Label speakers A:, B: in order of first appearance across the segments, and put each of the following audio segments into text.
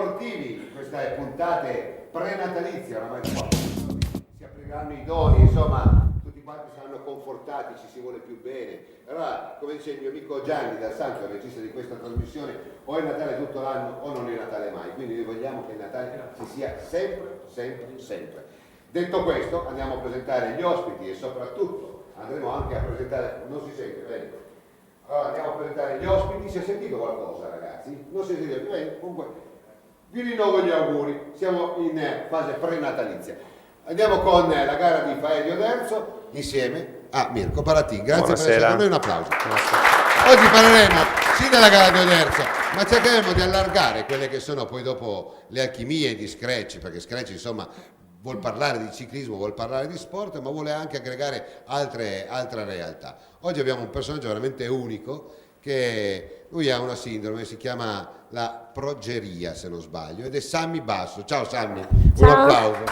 A: sportivi, queste puntate prenatalizie, oramai si apriranno i doni, insomma, tutti quanti saranno confortati, ci si vuole più bene. Allora, come dice il mio amico Gianni Dal Santo, il regista di questa trasmissione, o è Natale tutto l'anno o non è Natale mai, quindi noi vogliamo che il Natale ci sia sempre, sempre, sempre. Detto questo, andiamo a presentare gli ospiti e soprattutto andremo anche a presentare, non si sente, bene. Allora andiamo a presentare gli ospiti. Si è sentito qualcosa, ragazzi? Non si è sentito? Bene, comunque vi rinnovo gli auguri, siamo in fase prenatalizia. Andiamo con la gara di Faelio Derzo insieme a Mirko Paratin. Grazie. Buonasera. Per essere con noi, un applauso. Buonasera. Oggi parleremo sì della gara di Oderzo, ma cercheremo di allargare quelle che sono poi dopo le alchimie di Screcci, perché Screcci insomma vuol parlare di ciclismo, vuol parlare di sport, ma vuole anche aggregare altre realtà. Oggi abbiamo un personaggio veramente unico, che lui ha una sindrome, si chiama la progeria se non sbaglio, ed è Sammy Basso. Ciao Sammy, ciao. Un applauso.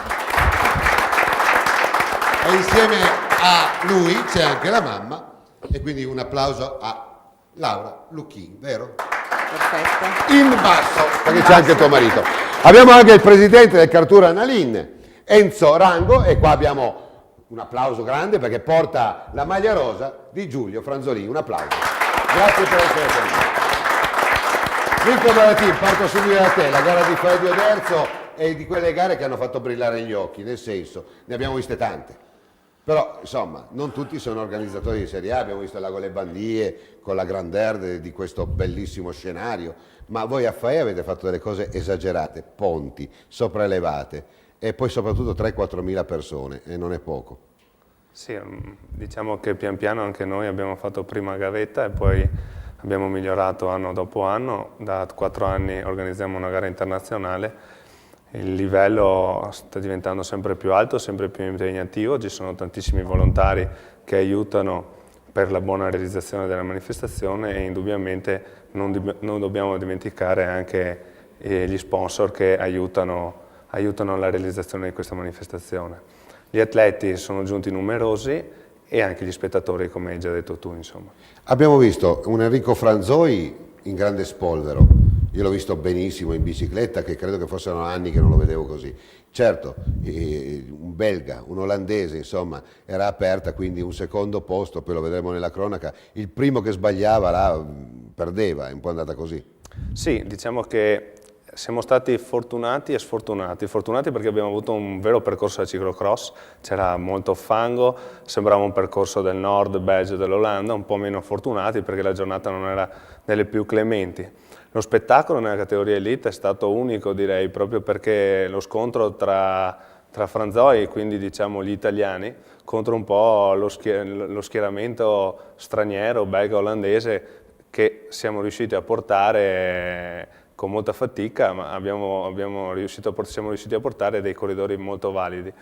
A: E insieme a lui c'è anche la mamma, e quindi un applauso a Laura Lucchin, vero?
B: Perfetto.
A: In basso, perché c'è anche tuo marito. Abbiamo anche il presidente del Cartura Nalin, Enzo Rango, e qua abbiamo un applauso grande perché porta la maglia rosa di Giulio Franzolini. Un applauso. Grazie per essere qui. Mirko Paratin, parto subito da te. La gara di Faelio Derzo è di quelle gare che hanno fatto brillare gli occhi, nel senso, ne abbiamo viste tante. Però, insomma, non tutti sono organizzatori di Serie A, abbiamo visto il Lago Le Bandie con la grandeur di questo bellissimo scenario, ma voi a Fae avete fatto delle cose esagerate, ponti, sopraelevate, e poi soprattutto 3-4 mila persone, e non è poco.
C: Sì, diciamo che pian piano anche noi abbiamo fatto prima gavetta e poi abbiamo migliorato anno dopo anno. Da 4 anni organizziamo una gara internazionale. Il livello sta diventando sempre più alto, sempre più impegnativo, ci sono tantissimi volontari che aiutano per la buona realizzazione della manifestazione, e indubbiamente non dobbiamo dimenticare anche gli sponsor che aiutano la realizzazione di questa manifestazione. Gli atleti sono giunti numerosi e anche gli spettatori, come hai già detto tu, insomma.
A: Abbiamo visto un Enrico Franzoi in grande spolvero. Io l'ho visto benissimo in bicicletta, che credo che fossero anni che non lo vedevo così. Certo, un belga, un olandese, insomma, era aperta, quindi un secondo posto, poi lo vedremo nella cronaca. Il primo che sbagliava là perdeva, è un po' andata così.
C: Sì, diciamo che siamo stati fortunati e sfortunati. Fortunati perché abbiamo avuto un vero percorso da ciclocross, c'era molto fango, sembrava un percorso del nord, Belgio, dell'Olanda. Un po' meno fortunati perché la giornata non era delle più clementi. Lo spettacolo nella categoria Elite è stato unico, direi, proprio perché lo scontro tra Franzoi, quindi diciamo gli italiani, contro un po' lo schieramento straniero, belga-olandese, che siamo riusciti a portare con molta fatica, ma siamo riusciti a portare dei corridori molto validi.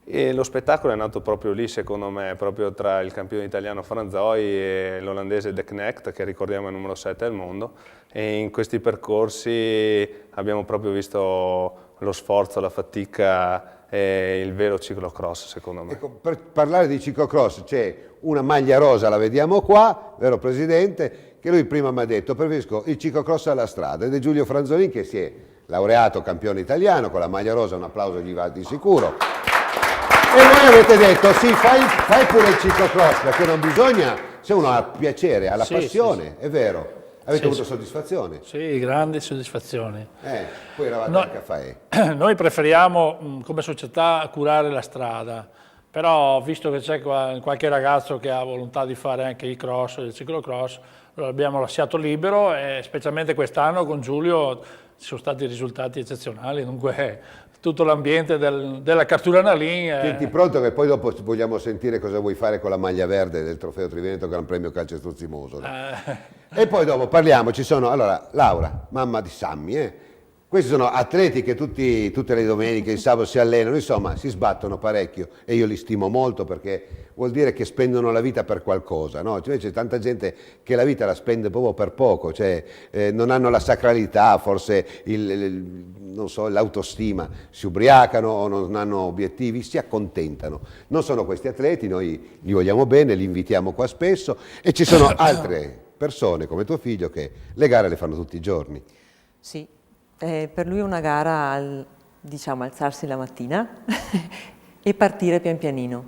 C: E lo spettacolo è nato proprio lì, secondo me, proprio tra il campione italiano Franzoi e l'olandese De Knecht, che ricordiamo è il numero 7 del mondo, e in questi percorsi abbiamo proprio visto lo sforzo, la fatica e il vero ciclocross, secondo me.
A: Ecco, per parlare di ciclocross c'è una maglia rosa, la vediamo qua, vero Presidente, che lui prima mi ha detto: preferisco il ciclocross alla strada, ed è Giulio Franzolini che si è laureato campione italiano con la maglia rosa, un applauso gli va di sicuro. E voi avete detto sì, fai pure il ciclocross, perché non bisogna, se uno ha piacere, ha la passione, è vero. Avete avuto soddisfazione?
D: Sì, grandi soddisfazioni.
A: Poi eravate anche a Fae.
D: Noi preferiamo come società curare la strada, però visto che c'è qualche ragazzo che ha volontà di fare anche il cross, il ciclocross, lo abbiamo lasciato libero, e specialmente quest'anno con Giulio ci sono stati risultati eccezionali, dunque tutto l'ambiente della Cartura Nalin.
A: Senti pronto, che poi dopo vogliamo sentire cosa vuoi fare con la maglia verde del Trofeo Triveneto Gran Premio Calcio Struzzi-Moso. E poi dopo parliamo, ci sono, allora, Laura, mamma di Sammy, questi sono atleti che tutte le domeniche, il sabato si allenano, insomma si sbattono parecchio, e io li stimo molto perché vuol dire che spendono la vita per qualcosa, no? Cioè, c'è tanta gente che la vita la spende proprio per poco, cioè non hanno la sacralità, forse non so, l'autostima, si ubriacano o non hanno obiettivi, si accontentano. Non sono questi atleti, noi li vogliamo bene, li invitiamo qua spesso, e ci sono altre persone come tuo figlio che le gare le fanno tutti i giorni.
B: Sì, Per lui è una gara diciamo, alzarsi la mattina e partire pian pianino.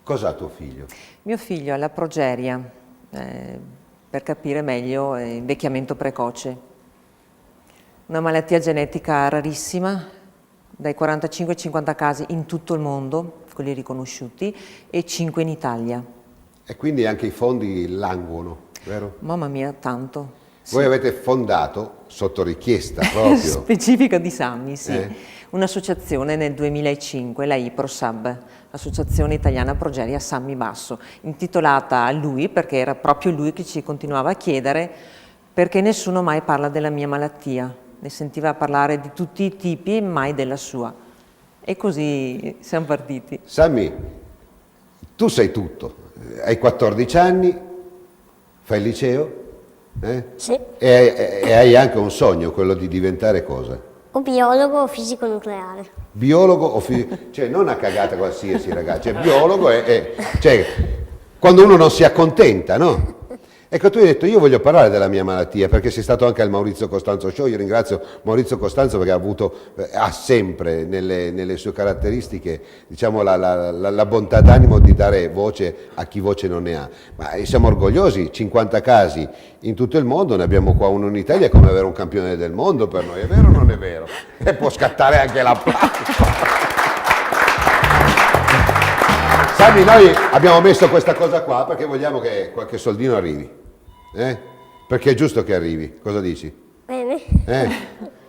A: Cos'ha tuo figlio?
B: Mio figlio ha la progeria, per capire meglio, invecchiamento precoce. Una malattia genetica rarissima, dai 45 ai 50 casi in tutto il mondo, quelli riconosciuti, e 5 in Italia.
A: E quindi anche i fondi languono, vero?
B: Mamma mia, tanto.
A: Voi avete fondato, sotto richiesta proprio,
B: Specifica di Sammy, sì.
A: Eh?
B: Un'associazione nel 2005, la IPROSAB, Associazione Italiana Progeria Sammy Basso, intitolata a lui perché era proprio lui che ci continuava a chiedere perché nessuno mai parla della mia malattia. Ne sentiva parlare di tutti i tipi, mai della sua. E così siamo partiti.
A: Sammy, tu sai tutto, hai 14 anni, fai il liceo,
E: Sì,
A: e hai anche un sogno, quello di diventare cosa?
E: o biologo o fisico nucleare.
A: Biologo o cioè non una cagata qualsiasi ragazzi, cioè biologo cioè, quando uno non si accontenta, no? Ecco, tu hai detto io voglio parlare della mia malattia perché sei stato anche al Maurizio Costanzo Show, io ringrazio Maurizio Costanzo perché ha sempre nelle sue caratteristiche diciamo la bontà d'animo di dare voce a chi voce non ne ha, ma siamo orgogliosi, 50 casi in tutto il mondo, ne abbiamo qua uno in Italia, è come avere un campione del mondo per noi, è vero o non è vero? E può scattare anche l'applauso. Sammy, noi abbiamo messo questa cosa qua perché vogliamo che qualche soldino arrivi, perché è giusto che arrivi, cosa dici?
E: Bene.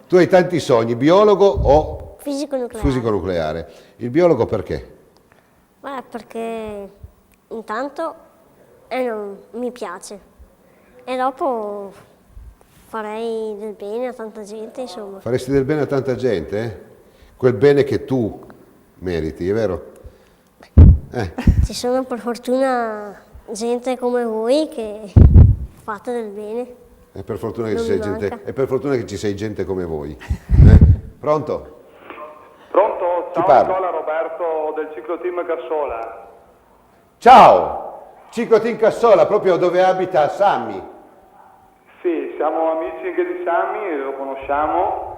A: Tu hai tanti sogni, biologo o
E: Fisico nucleare.
A: fisico nucleare? Il biologo perché?
E: Beh, perché intanto mi piace e dopo farei del bene a tanta gente, insomma.
A: Faresti del bene a tanta gente, eh? Quel bene che tu meriti, è vero?
E: Ci sono per fortuna gente come voi che fate del bene.
A: È per fortuna che
E: Non
A: ci sei
E: mi
A: gente,
E: manca.
A: è per fortuna che ci sei gente come voi. Pronto?
F: Pronto?
A: Chi
F: Ciao
A: parla?
F: Nicola, Roberto del cicloteam Cassola.
A: Ciao! Ciclotin Cassola, proprio dove abita Sammy.
F: Sì, siamo amici anche di Sammy, lo conosciamo,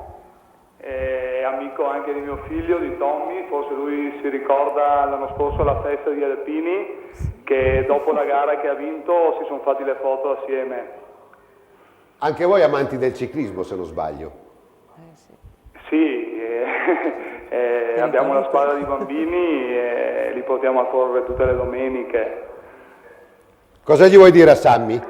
F: è amico anche di mio figlio, di Tommy, forse lui si ricorda l'anno scorso alla festa di Alpini che dopo la gara che ha vinto si sono fatti le foto assieme.
A: Anche voi amanti del ciclismo, se non sbaglio.
F: Sì, abbiamo una squadra di bambini e li portiamo a correre tutte le domeniche.
A: Cosa gli vuoi dire a Sammy?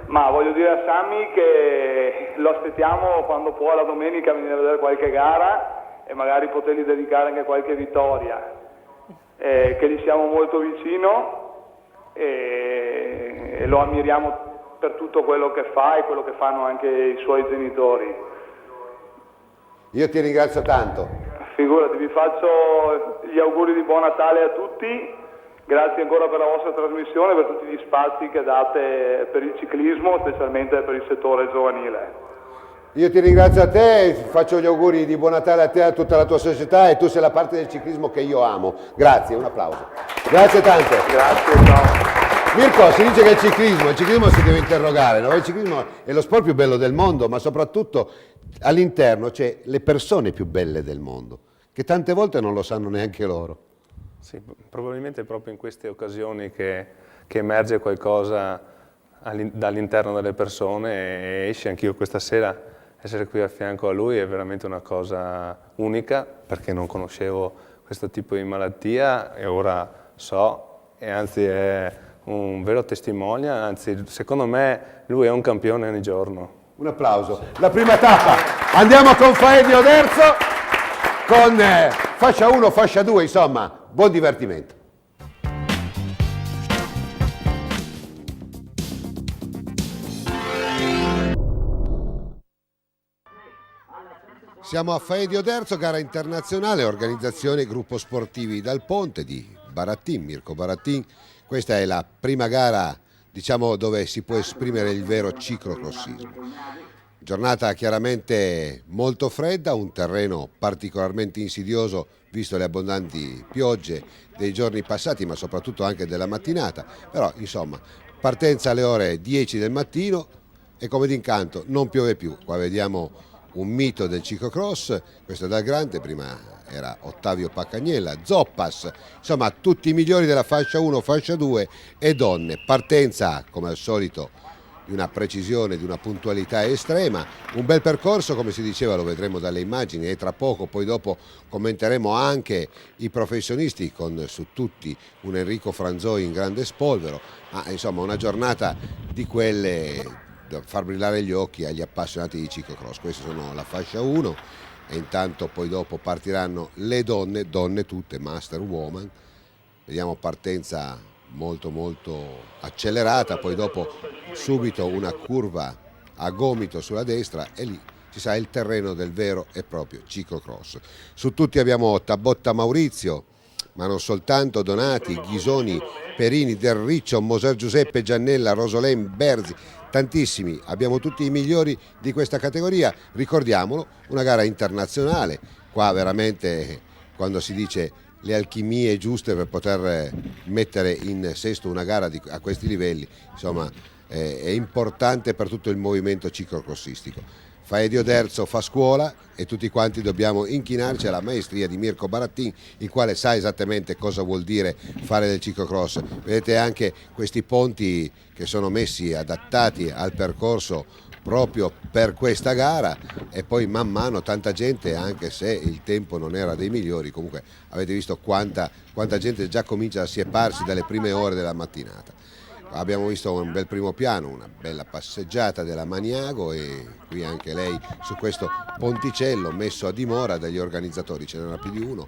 F: Ma voglio dire a Sammy che lo aspettiamo quando può la domenica venire a vedere qualche gara e magari potergli dedicare anche qualche vittoria, che gli siamo molto vicino e lo ammiriamo per tutto quello che fa e quello che fanno anche i suoi genitori.
A: Io ti ringrazio tanto.
F: Figurati, vi faccio gli auguri di buon Natale a tutti. Grazie ancora per la vostra trasmissione, per tutti gli spazi che date per il ciclismo, specialmente per il settore giovanile.
A: Io ti ringrazio a te, faccio gli auguri di buon Natale a te e a tutta la tua società e tu sei la parte del ciclismo che io amo. Grazie, un applauso. Grazie tante.
F: Grazie, ciao.
A: Mirko, si dice che il ciclismo si deve interrogare, no? Il ciclismo è lo sport più bello del mondo, ma soprattutto all'interno c'è le persone più belle del mondo, che tante volte non lo sanno neanche loro.
C: Sì, probabilmente è proprio in queste occasioni che emerge qualcosa dall'interno delle persone e esce anch'io questa sera. Essere qui a fianco a lui è veramente una cosa unica perché non conoscevo questo tipo di malattia e ora so e anzi è un vero testimonial, anzi secondo me lui è un campione ogni giorno.
A: Un applauso. La prima tappa, andiamo con Faedio Oderzo, con fascia 1, fascia 2, insomma, buon divertimento. Siamo a Faedio Oderzo, gara internazionale, organizzazione gruppo sportivi Dal Ponte di Barattin, Mirko Barattin. Questa è la prima gara, diciamo, dove si può esprimere il vero ciclocrossismo. Giornata chiaramente molto fredda, un terreno particolarmente insidioso visto le abbondanti piogge dei giorni passati, ma soprattutto anche della mattinata. Però, insomma, partenza alle ore 10 del mattino e come d'incanto non piove più. Qua vediamo un mito del ciclocross, questo è dal grande, prima era Ottavio Paccagnella, Zoppas, insomma tutti i migliori della fascia 1, fascia 2 e donne. Partenza come al solito di una precisione, di una puntualità estrema, un bel percorso come si diceva, lo vedremo dalle immagini e tra poco, poi dopo commenteremo anche i professionisti con su tutti un Enrico Franzoi in grande spolvero, ma insomma una giornata di quelle da far brillare gli occhi agli appassionati di ciclocross. Queste sono la fascia 1 e intanto poi dopo partiranno le donne tutte, master, woman, vediamo partenza molto accelerata, poi dopo subito una curva a gomito sulla destra e lì ci sarà il terreno del vero e proprio ciclocross. Su tutti abbiamo Tabotta Maurizio, ma non soltanto, Donati, Ghisoni, Perini, Del Riccio, Moser Giuseppe, Giannella, Rosolem, Berzi, tantissimi, abbiamo tutti i migliori di questa categoria, ricordiamolo, una gara internazionale, qua veramente quando si dice le alchimie giuste per poter mettere in sesto una gara a questi livelli, insomma è importante per tutto il movimento ciclocrossistico. Faedio Derzo fa scuola e tutti quanti dobbiamo inchinarci alla maestria di Mirko Barattin, il quale sa esattamente cosa vuol dire fare del ciclocross. Vedete anche questi ponti che sono messi, adattati al percorso proprio per questa gara, e poi man mano tanta gente, anche se il tempo non era dei migliori, comunque avete visto quanta gente già comincia a sieparsi dalle prime ore della mattinata. Abbiamo visto un bel primo piano, una bella passeggiata della Maniago e qui anche lei su questo ponticello messo a dimora dagli organizzatori, ce n'era più di uno,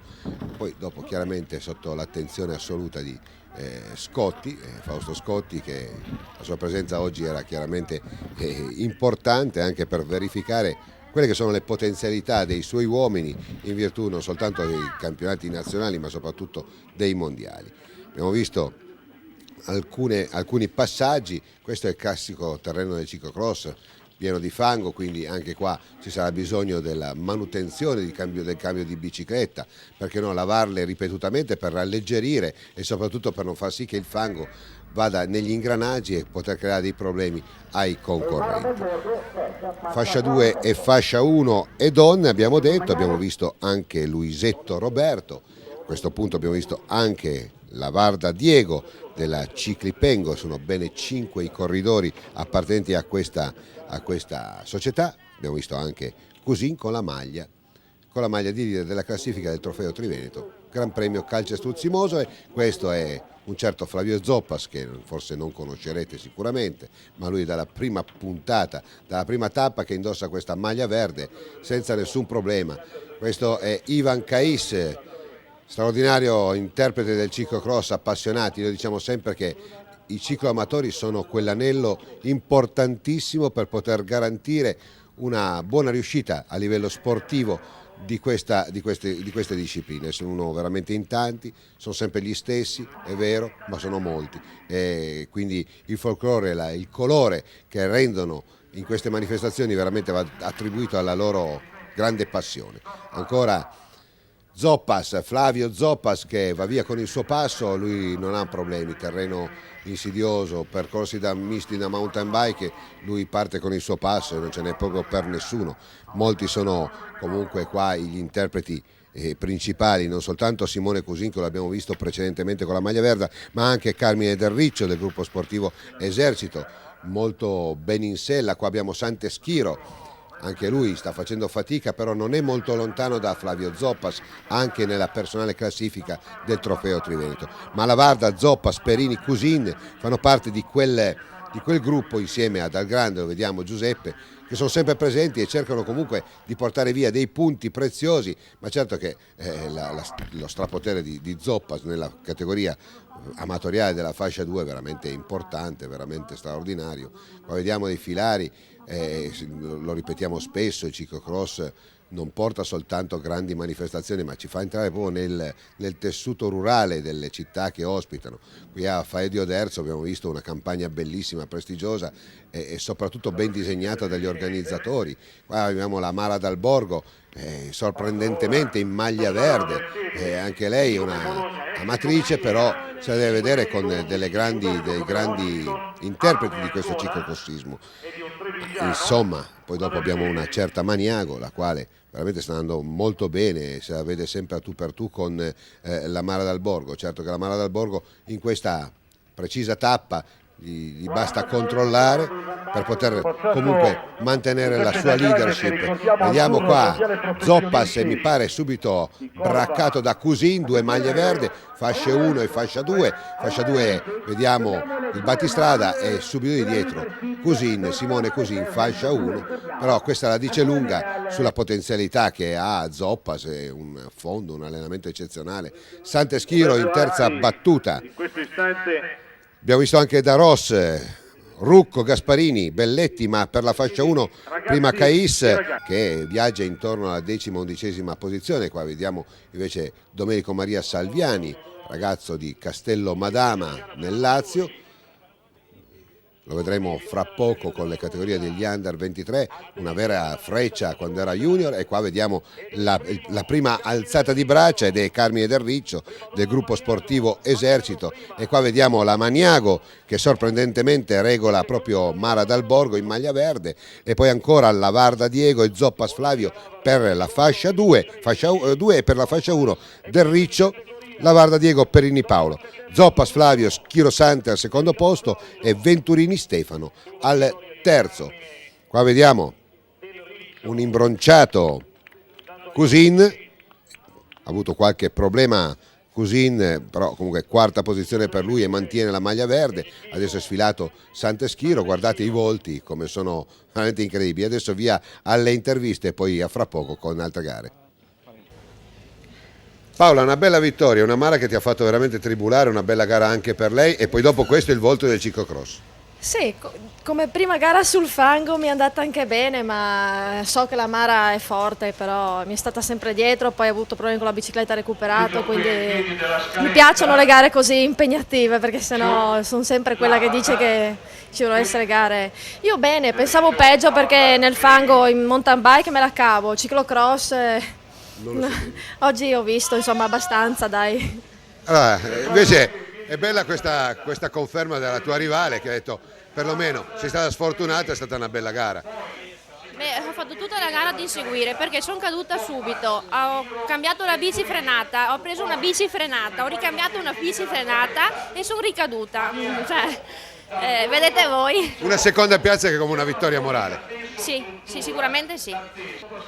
A: poi dopo chiaramente sotto l'attenzione assoluta di Scotti, Fausto Scotti, che la sua presenza oggi era chiaramente importante anche per verificare quelle che sono le potenzialità dei suoi uomini in virtù non soltanto dei campionati nazionali ma soprattutto dei mondiali. Abbiamo visto alcuni passaggi, questo è il classico terreno del ciclocross pieno di fango, quindi anche qua ci sarà bisogno della manutenzione del cambio di bicicletta, perché no, lavarle ripetutamente per alleggerire e soprattutto per non far sì che il fango vada negli ingranaggi e poter creare dei problemi ai concorrenti. Fascia 2 e fascia 1 e donne abbiamo detto, abbiamo visto anche Luisetto Roberto, a questo punto abbiamo visto anche la Varda Diego della Ciclipengo, sono bene 5 i corridori appartenenti a questa società. Abbiamo visto anche Cusin con la maglia di leader della classifica del Trofeo Triveneto, Gran Premio Calcestruzzi Mosole. Questo è un certo Flavio Zoppas, che forse non conoscerete sicuramente, ma lui dalla prima puntata, dalla prima tappa che indossa questa maglia verde senza nessun problema. Questo è Ivan Kais, straordinario interprete del ciclocross, appassionati. Noi diciamo sempre che i cicloamatori sono quell'anello importantissimo per poter garantire una buona riuscita a livello sportivo di queste discipline. Sono veramente in tanti, sono sempre gli stessi, è vero, ma sono molti. E quindi il folklore, il colore che rendono in queste manifestazioni veramente va attribuito alla loro grande passione. Ancora Zoppas, Flavio Zoppas, che va via con il suo passo, lui non ha problemi, terreno insidioso, percorsi da misti da mountain bike, lui parte con il suo passo e non ce n'è proprio per nessuno. Molti sono comunque qua gli interpreti principali, non soltanto Simone Cusin, che l'abbiamo visto precedentemente con la maglia verde, ma anche Carmine Del Riccio del gruppo sportivo Esercito, molto ben in sella. Qua abbiamo Santeschiro, anche lui sta facendo fatica, però non è molto lontano da Flavio Zoppas anche nella personale classifica del Trofeo Triveneto. Ma la Varda, Zoppas, Perini, Cusin fanno parte di quel gruppo insieme a Dal Grande, lo vediamo, Giuseppe, che sono sempre presenti e cercano comunque di portare via dei punti preziosi, ma certo che lo strapotere di Zoppas nella categoria amatoriale della fascia 2 è veramente importante, veramente straordinario. Qua vediamo dei filari, lo ripetiamo spesso, il ciclocross non porta soltanto grandi manifestazioni, ma ci fa entrare proprio nel tessuto rurale delle città che ospitano. Qui a Faedio Derzo abbiamo visto una campagna bellissima, prestigiosa e soprattutto ben disegnata dagli organizzatori. Qua abbiamo la Mara dal Borgo, sorprendentemente in maglia verde, anche lei è una amatrice, però se la deve vedere con dei grandi interpreti di questo ciclocrossismo. insomma, poi dopo abbiamo una certa Maniago, la quale veramente sta andando molto bene, se la vede sempre a tu per tu con la Mara dal Borgo. Certo che la Mara dal Borgo in questa precisa tappa gli basta controllare per poter comunque mantenere la sua leadership. Vediamo qua Zoppas, mi pare subito braccato da Cusin, 2 maglie verde, fasce 1 e fascia 2. Fascia 2 vediamo il battistrada e subito di dietro Cusin, Simone Cusin, fascia 1. Però questa la dice lunga sulla potenzialità che ha Zoppas, è un fondo, un allenamento eccezionale. Santeschiro in terza battuta.
F: In questo istante
A: Abbiamo visto anche da Ross, Rucco, Gasparini, Belletti, ma per la fascia 1 prima Cais che viaggia intorno alla 10ª-11ª posizione. Qua vediamo invece Domenico Maria Salviani, ragazzo di Castello Madama nel Lazio. Lo vedremo fra poco con le categorie degli Under 23, una vera freccia quando era junior, e qua vediamo la prima alzata di braccia ed è Carmine Del Riccio del gruppo sportivo Esercito, e qua vediamo la Maniago che sorprendentemente regola proprio Mara dal Borgo in maglia verde, e poi ancora Lavarda Diego e Zoppas Flavio per la fascia 2, e per la fascia 1 Del Riccio, Lavarda Diego, Perini Paolo, Zoppas Flavio, Schiro Sante al secondo posto e Venturini Stefano al terzo. Qua vediamo un imbronciato Cusin, ha avuto qualche problema Cusin, però comunque quarta posizione per lui e mantiene la maglia verde. Adesso è sfilato Santeschiro, guardate i volti come sono veramente incredibili. Adesso via alle interviste e poi a fra poco con altre gare. Paola, una bella vittoria, una Mara che ti ha fatto veramente tribulare, una bella gara anche per lei, e poi dopo questo il volto del ciclocross.
G: Sì, come prima gara sul fango mi è andata anche bene, ma so che la Mara è forte, però mi è stata sempre dietro, poi ho avuto problemi con la bicicletta, recuperato, quindi mi piacciono le gare così impegnative, perché sennò sono sempre quella che dice che ci devono essere gare. Io bene, pensavo peggio perché nel fango in mountain bike me la cavo, ciclocross oggi ho visto insomma abbastanza, dai.
A: Allora, invece è bella questa conferma della tua rivale che ha detto perlomeno sei stata sfortunata, è stata una bella gara.
H: Beh, ho fatto tutta la gara ad inseguire perché sono caduta subito, ho cambiato la bici frenata, ho preso una bici frenata, ho ricambiato una bici frenata e sono ricaduta, cioè, vedete voi.
A: Una seconda piazza che è come una vittoria morale.
H: Sì, sicuramente sì.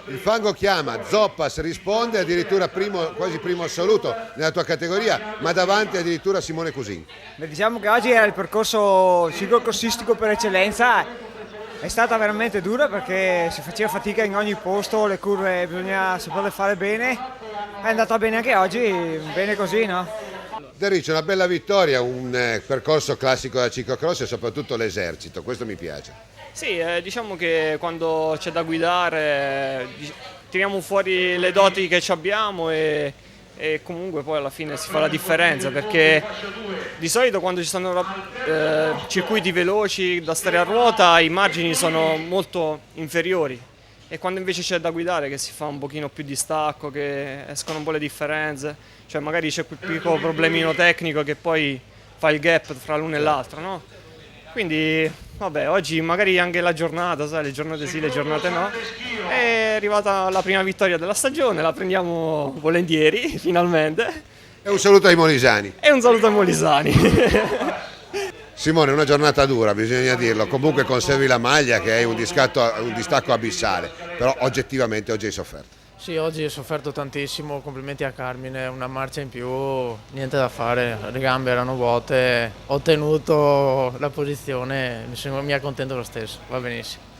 A: Il fango chiama, Zoppas risponde, addirittura quasi primo assoluto nella tua categoria, ma davanti addirittura Simone Cusin.
I: Beh, diciamo che oggi era il percorso ciclocrossistico per eccellenza, è stata veramente dura perché si faceva fatica in ogni posto, le curve bisogna saperle fare bene, è andata bene anche oggi, bene così, no?
A: Del Riccio, una bella vittoria, un percorso classico da ciclocross e soprattutto l'esercito, questo mi piace.
J: Sì, diciamo che quando c'è da guidare tiriamo fuori le doti che abbiamo e comunque poi alla fine si fa la differenza, perché di solito quando ci sono circuiti veloci da stare a ruota i margini sono molto inferiori, e quando invece c'è da guidare che si fa un pochino più di stacco, che escono un po' le differenze, cioè magari c'è quel piccolo problemino tecnico che poi fa il gap tra l'uno e l'altro, no? Quindi vabbè, oggi magari anche la giornata, sai, le giornate sì, le giornate no, è arrivata la prima vittoria della stagione, la prendiamo volentieri, finalmente.
A: E un saluto ai molisani.
J: E un saluto ai molisani.
A: Simone, una giornata dura, bisogna dirlo, comunque conservi la maglia che è un distacco abissale, però oggettivamente oggi hai sofferto.
K: Sì, oggi ho sofferto tantissimo, complimenti a Carmine, una marcia in più, niente da fare, le gambe erano vuote, ho tenuto la posizione, mi accontento lo stesso, va benissimo.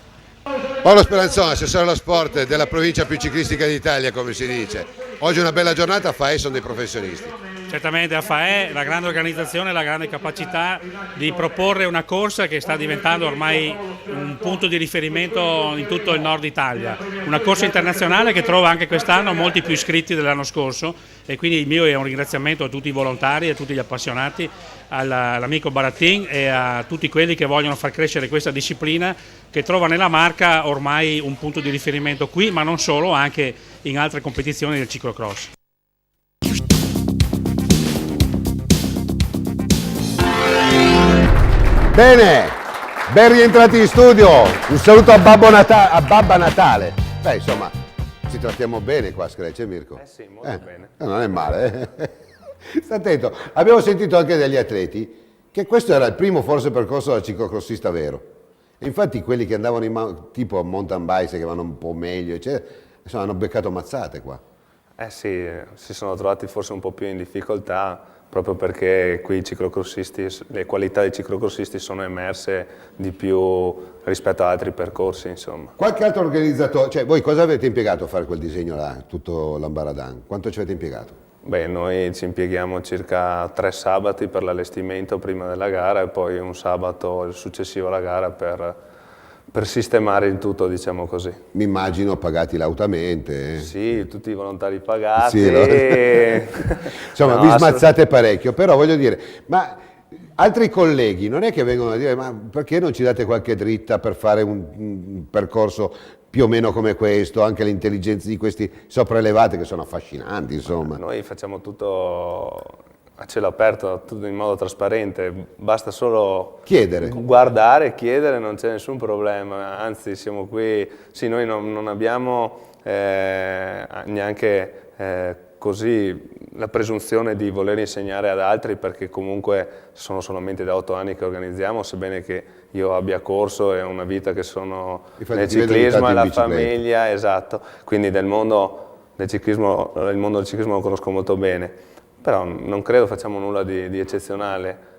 A: Paolo Speranzone, assessore allo sport della provincia più ciclistica d'Italia, come si dice. Oggi una bella giornata, a FAE sono dei professionisti.
L: Certamente a FAE la grande organizzazione, la grande capacità di proporre una corsa che sta diventando ormai un punto di riferimento in tutto il nord Italia. Una corsa internazionale che trova anche quest'anno molti più iscritti dell'anno scorso, e quindi il mio è un ringraziamento a tutti i volontari, a tutti gli appassionati, all'amico Barattin e a tutti quelli che vogliono far crescere questa disciplina che trova nella Marca ormai un punto di riferimento qui, ma non solo, anche in altre competizioni del ciclocross.
A: Bene, Ben rientrati in studio, un saluto a Babba Natale. Beh, insomma, ci trattiamo bene qua a Screcce, Mirko.
C: Sì, molto bene.
A: Non è male, Sta attento. Abbiamo sentito anche dagli atleti che questo era il primo forse percorso da ciclocrossista vero. E infatti quelli che andavano tipo a mountain bike, che vanno un po' meglio, eccetera, insomma, hanno beccato mazzate qua.
C: Sì, si sono trovati forse un po' più in difficoltà, proprio perché qui i ciclocrossisti, le qualità dei ciclocrossisti sono emerse di più rispetto ad altri percorsi, insomma.
A: Qualche altro organizzatore, cioè voi cosa avete impiegato a fare quel disegno là, tutto l'Ambaradan? Quanto ci avete impiegato?
C: Beh, noi ci impieghiamo circa 3 sabati per l'allestimento prima della gara e poi un sabato successivo alla gara per sistemare il tutto, diciamo così.
A: Mi immagino pagati lautamente.
C: Sì, tutti i volontari pagati.
A: Sì, no? Insomma, vi smazzate parecchio, però voglio dire, ma altri colleghi non è che vengono a dire ma perché non ci date qualche dritta per fare un percorso più o meno come questo, anche le intelligenze di questi sopraelevati che sono affascinanti, insomma.
C: Noi facciamo tutto a cielo aperto, tutto in modo trasparente, basta solo
A: chiedere,
C: guardare, chiedere, non c'è nessun problema, anzi siamo qui, sì, noi non abbiamo neanche così la presunzione di voler insegnare ad altri, perché comunque sono solamente da 8 anni che organizziamo, sebbene che io abbia corso e una vita che sono nel ciclismo e la famiglia, esatto, quindi il mondo del ciclismo lo conosco molto bene, però non credo facciamo nulla di eccezionale,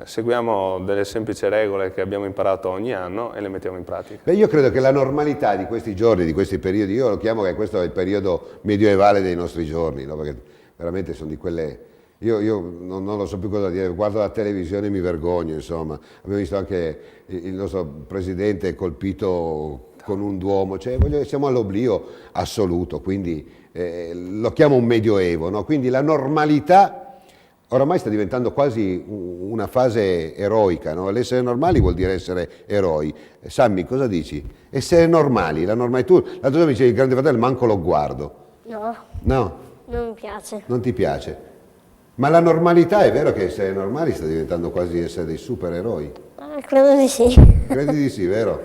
C: seguiamo delle semplici regole che abbiamo imparato ogni anno e le mettiamo in pratica.
A: Beh, io credo che la normalità di questi giorni, di questi periodi, io lo chiamo che questo è il periodo medioevale dei nostri giorni, no? Perché veramente sono di quelle... Io non lo so più cosa dire, guardo la televisione e mi vergogno, insomma. Abbiamo visto anche il nostro presidente colpito con un duomo, cioè siamo all'oblio assoluto, quindi lo chiamo un medioevo, no? Quindi la normalità oramai sta diventando quasi una fase eroica, no? L'essere normali vuol dire essere eroi. Sammy, cosa dici? Essere normali, la normalità. Tu l'altro giorno mi dicevi il Grande Fratello, manco lo guardo.
E: No.
A: No?
E: Non mi piace.
A: Non ti piace? Ma la normalità, è vero che essere normali sta diventando quasi essere dei supereroi?
E: Credo di sì.
A: Credi di sì, vero?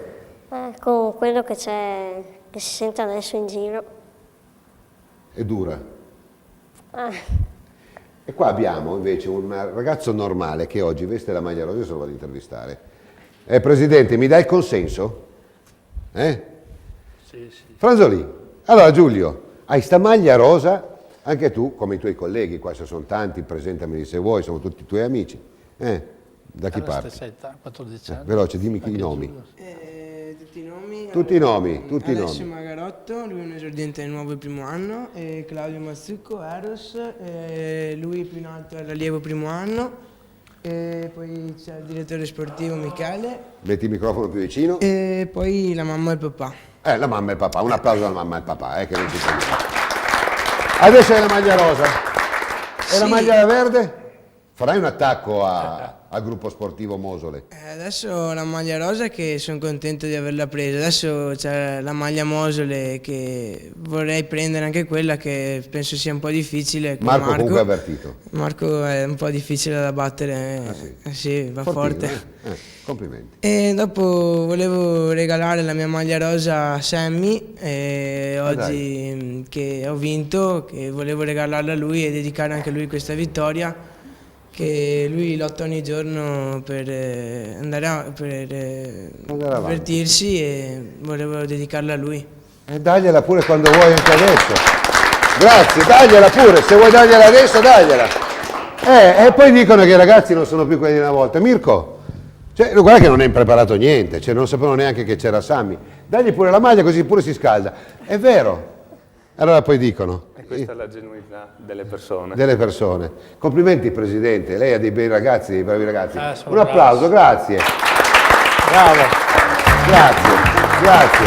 E: Con quello che c'è, che si sente adesso in giro.
A: È dura. E qua abbiamo invece un ragazzo normale che oggi veste la maglia rosa, io se lo vado ad intervistare. Presidente, mi dai il consenso? Sì. Franzolì, allora Giulio, hai sta maglia rosa, anche tu, come i tuoi colleghi, qua ci sono tanti, presentameli se vuoi, sono tutti i tuoi amici. Da chi parti?
D: 14 anni.
A: Veloce, dimmi i nomi.
M: Tutti i nomi.
A: Tutti i nomi, tutti i nomi.
M: Alessio Magarotto, lui è un esordiente nuovo il primo anno, e Claudio Mazzucco, Eros, lui più in alto è l'allievo primo anno, e poi c'è il direttore sportivo Michele.
A: Metti il microfono più vicino.
M: E poi la mamma e il papà.
A: La mamma e il papà, un applauso alla mamma e al papà, che non ci pensa. Adesso è la maglia rosa. E la maglia verde? Farai un attacco al gruppo sportivo Mosole.
M: Adesso la maglia rosa, che sono contento di averla presa. Adesso c'è la maglia Mosole che vorrei prendere anche quella, che penso sia un po' difficile.
A: Marco comunque è avvertito.
M: Marco è un po' difficile da battere. Sì, va
A: Fortino,
M: forte.
A: Complimenti.
M: E dopo volevo regalare la mia maglia rosa a Sammy, oggi che ho vinto, che volevo regalarla a lui e dedicare anche a lui questa vittoria, che lui lotta ogni giorno per divertirsi, e volevo dedicarla a lui.
A: Dagliela pure quando vuoi, anche adesso. Grazie, dagliela pure, se vuoi dargliela adesso, dagliela. E poi dicono che i ragazzi non sono più quelli di una volta. Mirko, guarda che non hai preparato niente, non sapevano neanche che c'era Sammy. Dagli pure la maglia così pure si scalda. È vero. Allora poi dicono.
C: E questa è la genuinità delle persone.
A: Delle persone. Complimenti Presidente, lei ha dei bei ragazzi, dei bravi ragazzi. Un
D: bravi.
A: applauso, grazie.
D: Bravo.
A: Grazie.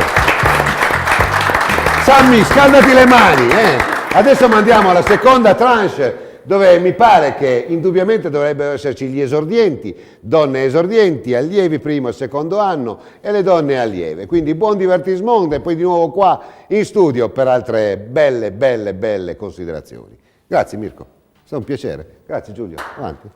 A: Sammy, scaldati le mani. Adesso mandiamo alla seconda tranche, dove mi pare che indubbiamente dovrebbero esserci gli esordienti, donne esordienti, allievi primo e secondo anno e le donne allieve. Quindi buon divertissement e poi di nuovo qua in studio per altre belle considerazioni. Grazie Mirko, è stato un piacere. Grazie Giulio, avanti.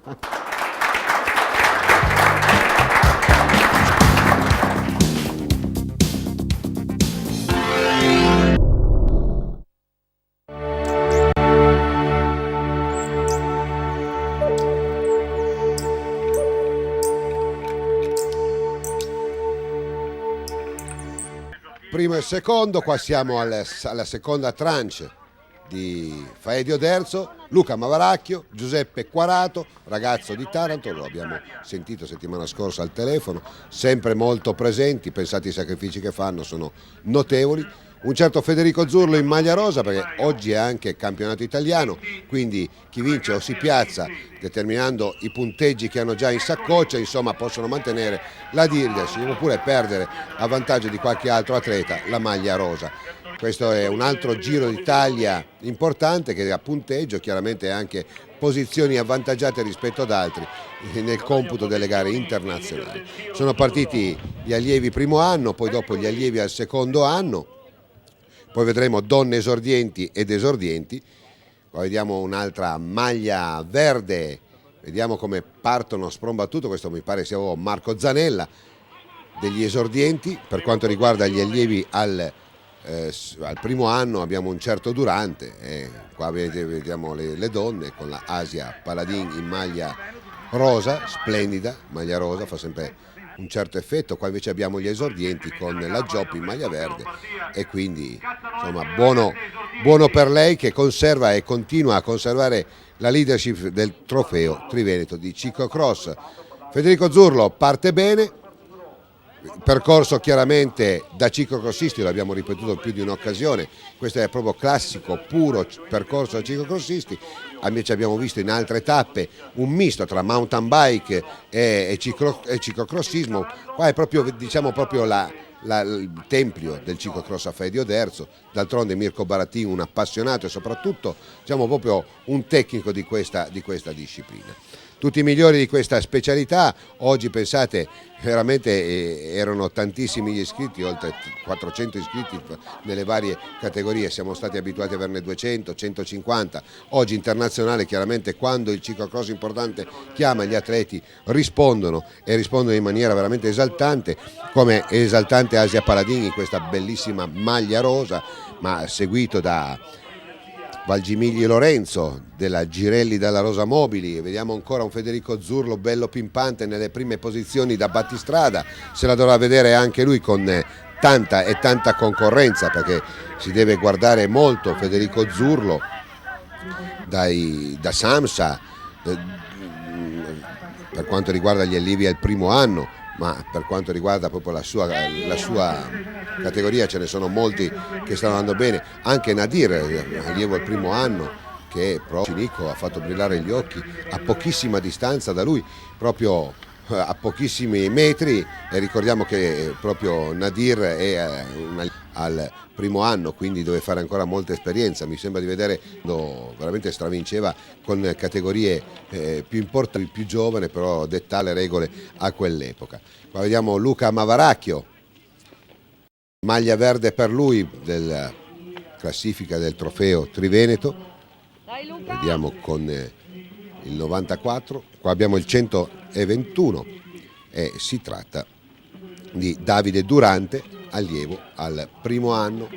A: primo e il secondo, qua siamo alla seconda tranche di Faedio Derzo, Luca Mavaracchio, Giuseppe Quarato, ragazzo di Taranto, lo abbiamo sentito settimana scorsa al telefono, sempre molto presenti, pensate ai sacrifici che fanno, sono notevoli. Un certo Federico Zurlo in maglia rosa, perché oggi è anche campionato italiano, quindi chi vince o si piazza determinando i punteggi che hanno già in saccoccia, insomma possono mantenere la leadership oppure perdere a vantaggio di qualche altro atleta la maglia rosa. Questo è un altro Giro d'Italia importante che ha punteggio, chiaramente anche posizioni avvantaggiate rispetto ad altri nel computo delle gare internazionali. Sono partiti gli allievi primo anno, poi dopo gli allievi al secondo anno. Poi vedremo donne esordienti ed esordienti, poi vediamo un'altra maglia verde, vediamo come partono sprombattuto, questo mi pare sia Marco Zanella, degli esordienti. Per quanto riguarda gli allievi al primo anno abbiamo un certo Durante, qua vediamo le donne con la Asia Paladin in maglia rosa, splendida, maglia rosa, fa sempre un certo effetto. Qua invece abbiamo gli esordienti con la Gioppi in maglia verde e quindi insomma buono per lei che conserva e continua a conservare la leadership del trofeo Triveneto di ciclocross. Federico Zurlo parte bene, percorso chiaramente da ciclocrossisti, l'abbiamo ripetuto più di un'occasione, questo è proprio classico, puro percorso da ciclocrossisti. Invece abbiamo visto in altre tappe un misto tra mountain bike e ciclocrossismo, qua è proprio, diciamo, proprio il tempio del ciclocross a Faedio Derzo. D'altronde Mirko Baratin un appassionato e soprattutto diciamo proprio un tecnico di questa disciplina. Tutti i migliori di questa specialità, oggi pensate veramente erano tantissimi gli iscritti, oltre 400 iscritti nelle varie categorie, siamo stati abituati a averne 200, 150, oggi internazionale chiaramente quando il ciclocross importante chiama gli atleti rispondono e rispondono in maniera veramente esaltante, come è esaltante Asia Paladini in questa bellissima maglia rosa, ma seguito da Valgimigli Lorenzo della Girelli dalla Rosa Mobili. Vediamo ancora un Federico Zurlo bello pimpante nelle prime posizioni da battistrada, se la dovrà vedere anche lui con tanta concorrenza, perché si deve guardare molto Federico Zurlo da Samsa per quanto riguarda gli allievi al primo anno, ma per quanto riguarda proprio la sua categoria ce ne sono molti che stanno andando bene, anche Nadir, allievo al primo anno, che proprio Nico ha fatto brillare gli occhi a pochissima distanza da lui, proprio a pochissimi metri, e ricordiamo che proprio Nadir è al primo anno, quindi deve fare ancora molta esperienza. Mi sembra di vedere veramente stravinceva con categorie più importanti, più giovane, però detta le regole a quell'epoca. Qua vediamo Luca Mavaracchio, maglia verde per lui della classifica del trofeo Triveneto, vediamo con il 94, qua abbiamo il 121 e si tratta di Davide Durante, allievo al primo anno.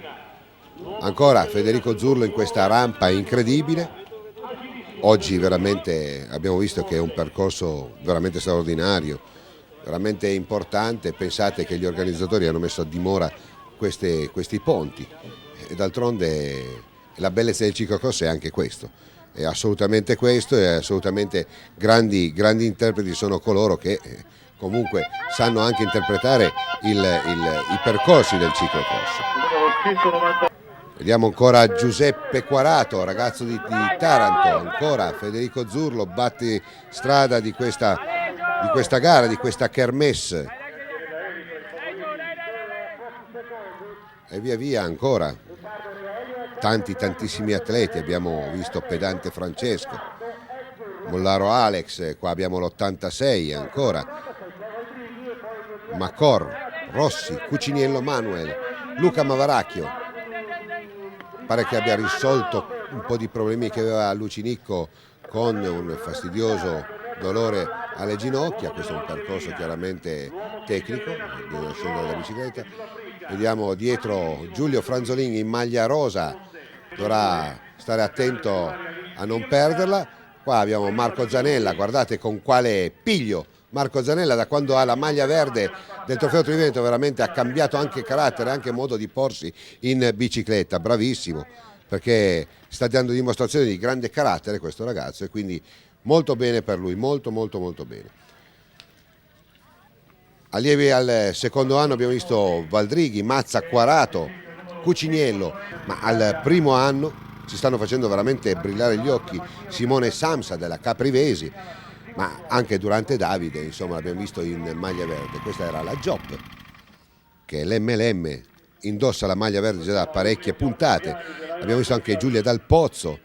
A: Ancora Federico Zurlo in questa rampa incredibile, oggi veramente abbiamo visto che è un percorso veramente straordinario, veramente importante. Pensate che gli organizzatori hanno messo a dimora questi ponti e d'altronde la bellezza del ciclocross è anche questo, è assolutamente questo, e assolutamente grandi interpreti sono coloro che comunque sanno anche interpretare i percorsi del ciclocross. Vediamo ancora Giuseppe Quarato, ragazzo di Taranto, ancora Federico Zurlo batte strada di questa gara, di questa kermesse. E via via ancora tantissimi atleti, abbiamo visto Pedante Francesco, Mollaro Alex, qua abbiamo l'86 ancora, Macor, Rossi, Cuciniello Manuel, Luca Mavaracchio, pare che abbia risolto un po' di problemi che aveva Lucinicco con un fastidioso dolore alle ginocchia. Questo è un percorso chiaramente tecnico, bisogna scendere dalla bicicletta. Vediamo dietro Giulio Franzolini in maglia rosa, dovrà stare attento a non perderla. Qua abbiamo Marco Zanella, guardate con quale piglio Marco Zanella, da quando ha la maglia verde del Trofeo Triveneto veramente ha cambiato anche carattere, anche modo di porsi in bicicletta, bravissimo, perché sta dando dimostrazione di grande carattere questo ragazzo e quindi molto bene per lui, molto bene. Allievi al secondo anno abbiamo visto Valdrighi, Mazza, Quarato, Cuciniello, ma al primo anno si stanno facendo veramente brillare gli occhi Simone Samsa della Caprivesi, ma anche Durante Davide, insomma l'abbiamo visto in maglia verde. Questa era la Giop, che l'MLM indossa la maglia verde già da parecchie puntate. Abbiamo visto anche Giulia Dal Pozzo,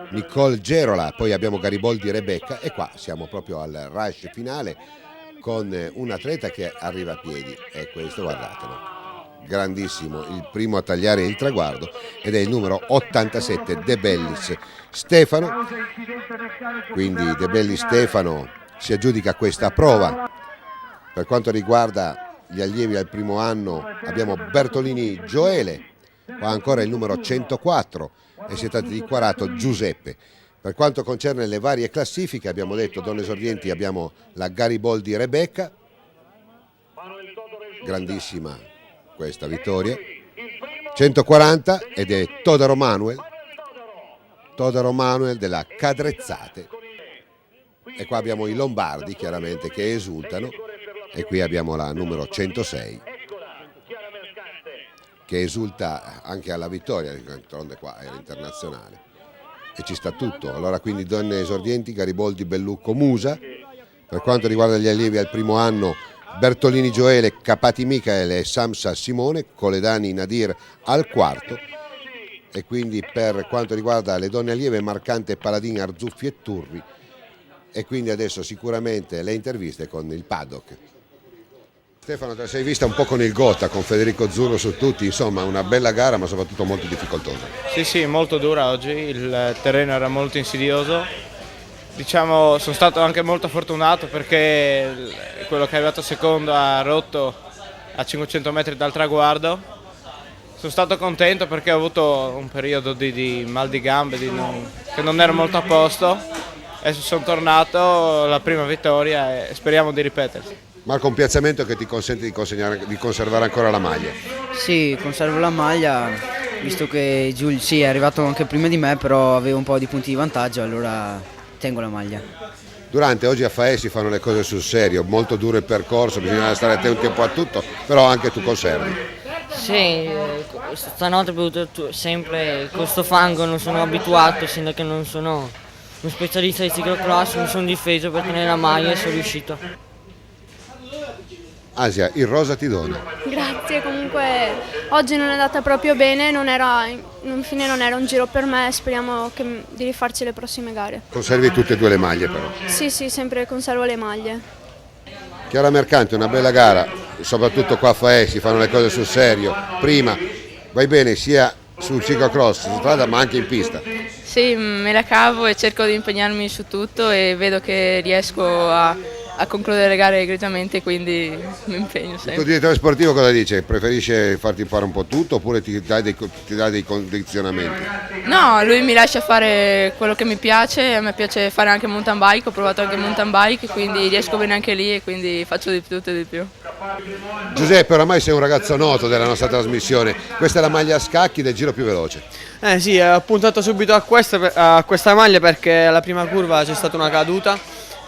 A: Nicole Gerola, poi abbiamo Gariboldi Rebecca e qua siamo proprio al rush finale con un atleta che arriva a piedi, e questo guardatelo, grandissimo, il primo a tagliare il traguardo ed è il numero 87 De Bellis Stefano. Quindi De Bellis Stefano si aggiudica questa prova. Per quanto riguarda gli allievi al primo anno abbiamo Bertolini Gioele, qua ancora il numero 104 e si tratta di Quarato Giuseppe. Per quanto concerne le varie classifiche, abbiamo detto donne esordienti, abbiamo la Gariboldi Rebecca, grandissima questa vittoria, 140 ed è Todaro Manuel della Cadrezzate, e qua abbiamo i Lombardi chiaramente che esultano, e qui abbiamo la numero 106 che esulta anche alla vittoria, d'altronde qua era internazionale. E ci sta tutto. Allora quindi donne esordienti Gariboldi, Bellucco, Musa. Per quanto riguarda gli allievi al primo anno Bertolini Gioele, Capati Michael e Samsa Simone, Coledani Nadir al quarto, e quindi per quanto riguarda le donne allieve Marcante, Paladini, Arzuffi e Turri, e quindi adesso sicuramente le interviste con il paddock. Stefano, te la sei vista un po' con il Gotha, con Federico Zurlo su tutti, insomma una bella gara ma soprattutto molto difficoltosa.
J: Sì, molto dura oggi, il terreno era molto insidioso, diciamo sono stato anche molto fortunato perché quello che è arrivato secondo ha rotto a 500 metri dal traguardo. Sono stato contento perché ho avuto un periodo di mal di gambe, che non ero molto a posto, adesso sono tornato, la prima vittoria e speriamo di ripetersi.
A: Marco, un piazzamento che ti consente di conservare ancora la maglia.
N: Sì, conservo la maglia, visto che Giulio è arrivato anche prima di me, però avevo un po' di punti di vantaggio, allora tengo la maglia.
A: Durante oggi a Faè si fanno le cose sul serio, molto duro il percorso, bisogna stare attenti un tempo a tutto, però anche tu conservi.
O: Sì, stanotte ho bevuto sempre questo fango, non sono abituato, essendo che non sono un specialista di ciclocross, mi sono difeso per tenere la maglia e sono riuscito.
A: Asia, il rosa ti dona.
P: Grazie, comunque oggi non è andata proprio bene, infine non era un giro per me, speriamo di rifarci le prossime gare.
A: Conservi tutte e due le maglie però.
P: Sì, sempre conservo le maglie.
A: Chiara Mercante, una bella gara, soprattutto qua a Faè si fanno le cose sul serio. Prima vai bene sia sul ciclocross, su strada ma anche in pista.
Q: Sì, me la cavo e cerco di impegnarmi su tutto e vedo che riesco a concludere le gare egregiamente, quindi mi impegno sempre.
A: Il tuo direttore sportivo cosa dice? Preferisce farti fare un po' tutto oppure ti dà dei condizionamenti?
Q: No, lui mi lascia fare quello che mi piace, a me piace fare anche mountain bike, ho provato anche mountain bike, quindi riesco bene anche lì e quindi faccio di tutto e di più.
A: Giuseppe, oramai sei un ragazzo noto della nostra trasmissione, questa è la maglia a scacchi del giro più veloce.
R: Sì, ho puntato subito a questa maglia perché alla prima curva c'è stata una caduta,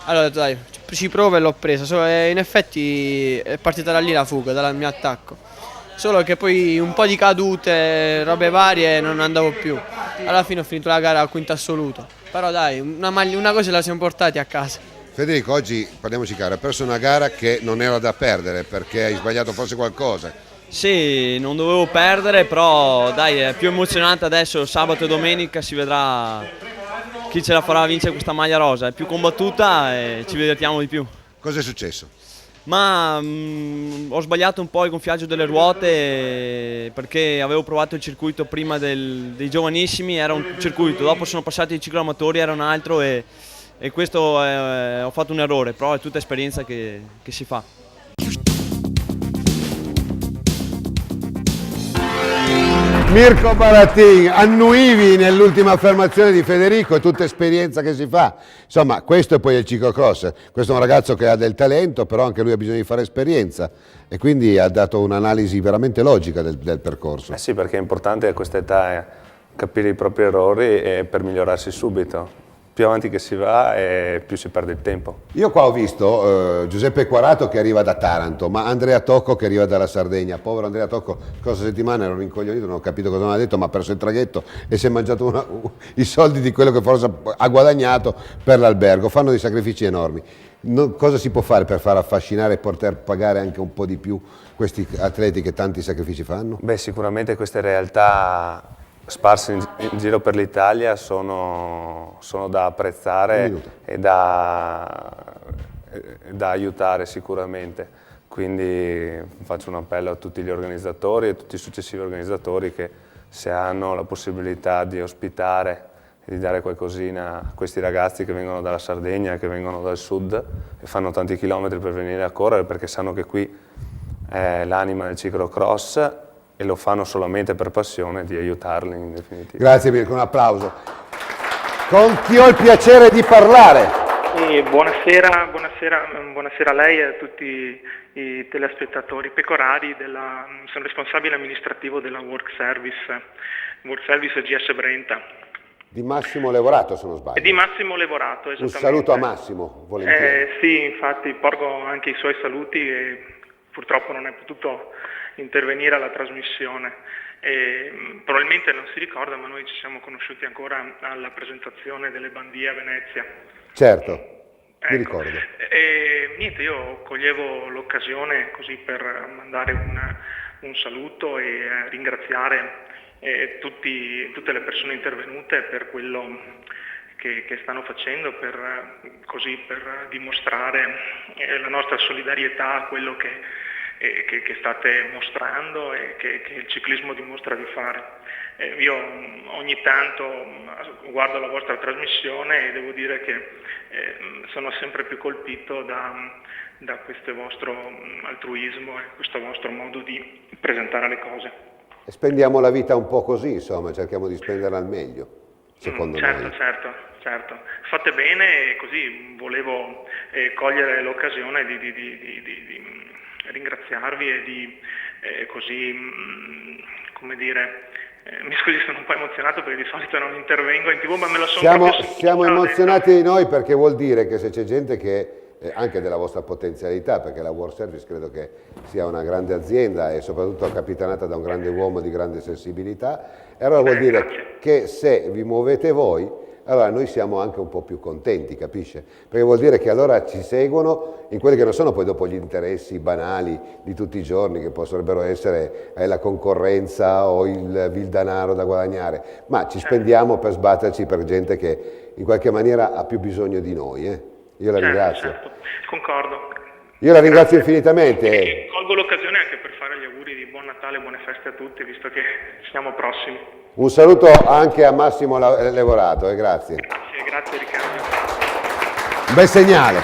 R: allora dai, ci provo e l'ho presa, in effetti è partita da lì la fuga, dal mio attacco, solo che poi un po' di cadute, robe varie, non andavo più, alla fine ho finito la gara al quinto assoluto, però dai, una cosa la siamo portati a casa.
A: Federico, oggi parliamoci chiaro, hai perso una gara che non era da perdere perché hai sbagliato forse qualcosa.
R: Sì, non dovevo perdere, però dai, è più emozionante adesso, sabato e domenica si vedrà chi ce la farà vincere questa maglia rosa, è più combattuta e ci divertiamo di più.
A: Cosa è successo?
R: Ma ho sbagliato un po' il gonfiaggio delle ruote perché avevo provato il circuito prima dei giovanissimi, era un circuito, dopo sono passati i cicloamatori, era un altro e questo ho fatto un errore, però è tutta esperienza che si fa.
A: Mirko Baratin, annuivi nell'ultima affermazione di Federico, è tutta esperienza che si fa. Insomma, questo è poi il ciclocross. Questo è un ragazzo che ha del talento, però anche lui ha bisogno di fare esperienza e quindi ha dato un'analisi veramente logica del percorso.
C: Sì, perché è importante a questa età capire i propri errori e per migliorarsi subito. Più avanti che si va più si perde il tempo.
A: Io qua ho visto Giuseppe Quarato che arriva da Taranto, ma Andrea Tocco che arriva dalla Sardegna. Povero Andrea Tocco, scorsa settimana ero rincoglionito, non ho capito cosa mi ha detto, ma ha perso il traghetto e si è mangiato i soldi di quello che forse ha guadagnato per l'albergo. Fanno dei sacrifici enormi. Cosa si può fare per far affascinare e poter pagare anche un po' di più questi atleti che tanti sacrifici fanno?
C: Beh, sicuramente queste realtà sparse in giro per l'Italia sono da apprezzare e da aiutare sicuramente. Quindi faccio un appello a tutti gli organizzatori e a tutti i successivi organizzatori che se hanno la possibilità di ospitare e di dare qualcosina a questi ragazzi che vengono dalla Sardegna, che vengono dal sud e fanno tanti chilometri per venire a correre perché sanno che qui è l'anima del ciclocross e lo fanno solamente per passione, di aiutarli in definitiva.
A: Grazie Mirko, un applauso. Con chi ho il piacere di parlare?
S: Buonasera a lei e a tutti i telespettatori. Pecorari, sono responsabile amministrativo della Work Service GS Brenta.
A: Di Massimo Levorato, se non sbaglio.
S: Di Massimo Levorato, esattamente.
A: Un saluto a Massimo, volentieri.
S: Sì, infatti porgo anche i suoi saluti e purtroppo non è potuto intervenire alla trasmissione. Probabilmente non si ricorda, ma noi ci siamo conosciuti ancora alla presentazione delle bandie a Venezia.
A: Certo, mi ricordo.
S: Niente, io coglievo l'occasione così per mandare un saluto e ringraziare tutte le persone intervenute per quello che stanno facendo, per dimostrare la nostra solidarietà a quello che state mostrando e che il ciclismo dimostra di fare. Io ogni tanto guardo la vostra trasmissione e devo dire che sono sempre più colpito da questo vostro altruismo e questo vostro modo di presentare le cose.
A: E spendiamo la vita un po' così, insomma, cerchiamo di spenderla al meglio, secondo me.
S: Certo. Fate bene e così volevo cogliere l'occasione di ringraziarvi e di come dire, mi scusi, sono un po' emozionato perché di solito non intervengo in TV, ma me lo sono
A: Siamo emozionati noi perché vuol dire che se c'è gente che anche della vostra potenzialità, perché la World Service credo che sia una grande azienda e soprattutto capitanata da un grande uomo di grande sensibilità, e allora vuol dire che se vi muovete voi, allora noi siamo anche un po' più contenti, capisce? Perché vuol dire che allora ci seguono in quelli che non sono poi dopo gli interessi banali di tutti i giorni, che potrebbero essere la concorrenza o il denaro da guadagnare, ma ci spendiamo per sbatterci per gente che in qualche maniera ha più bisogno di noi. Io la ringrazio.
S: Certo, concordo.
A: Io la ringrazio infinitamente.
S: E colgo l'occasione anche per fare gli auguri di buon Natale e buone feste a tutti, visto che siamo prossimi.
A: Un saluto anche a Massimo Levorato, grazie.
S: Grazie Riccardo.
A: Un bel segnale.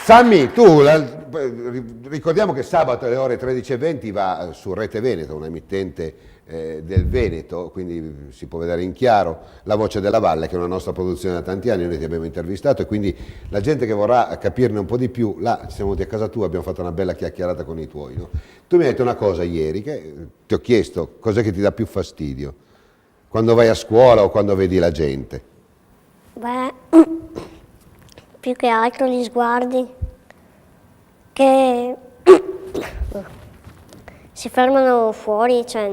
A: Sammy, tu ricordiamo che sabato alle ore 13:20 va su Rete Veneto, un'emittente del Veneto, quindi si può vedere in chiaro La Voce della Valle, che è una nostra produzione da tanti anni, noi ti abbiamo intervistato e quindi la gente che vorrà capirne un po' di più, là ci siamo venuti a casa tua, abbiamo fatto una bella chiacchierata con i tuoi. No? Tu mi hai detto una cosa ieri, che ti ho chiesto cos'è che ti dà più fastidio, quando vai a scuola o quando vedi la gente?
E: Beh, più che altro gli sguardi che si fermano fuori, cioè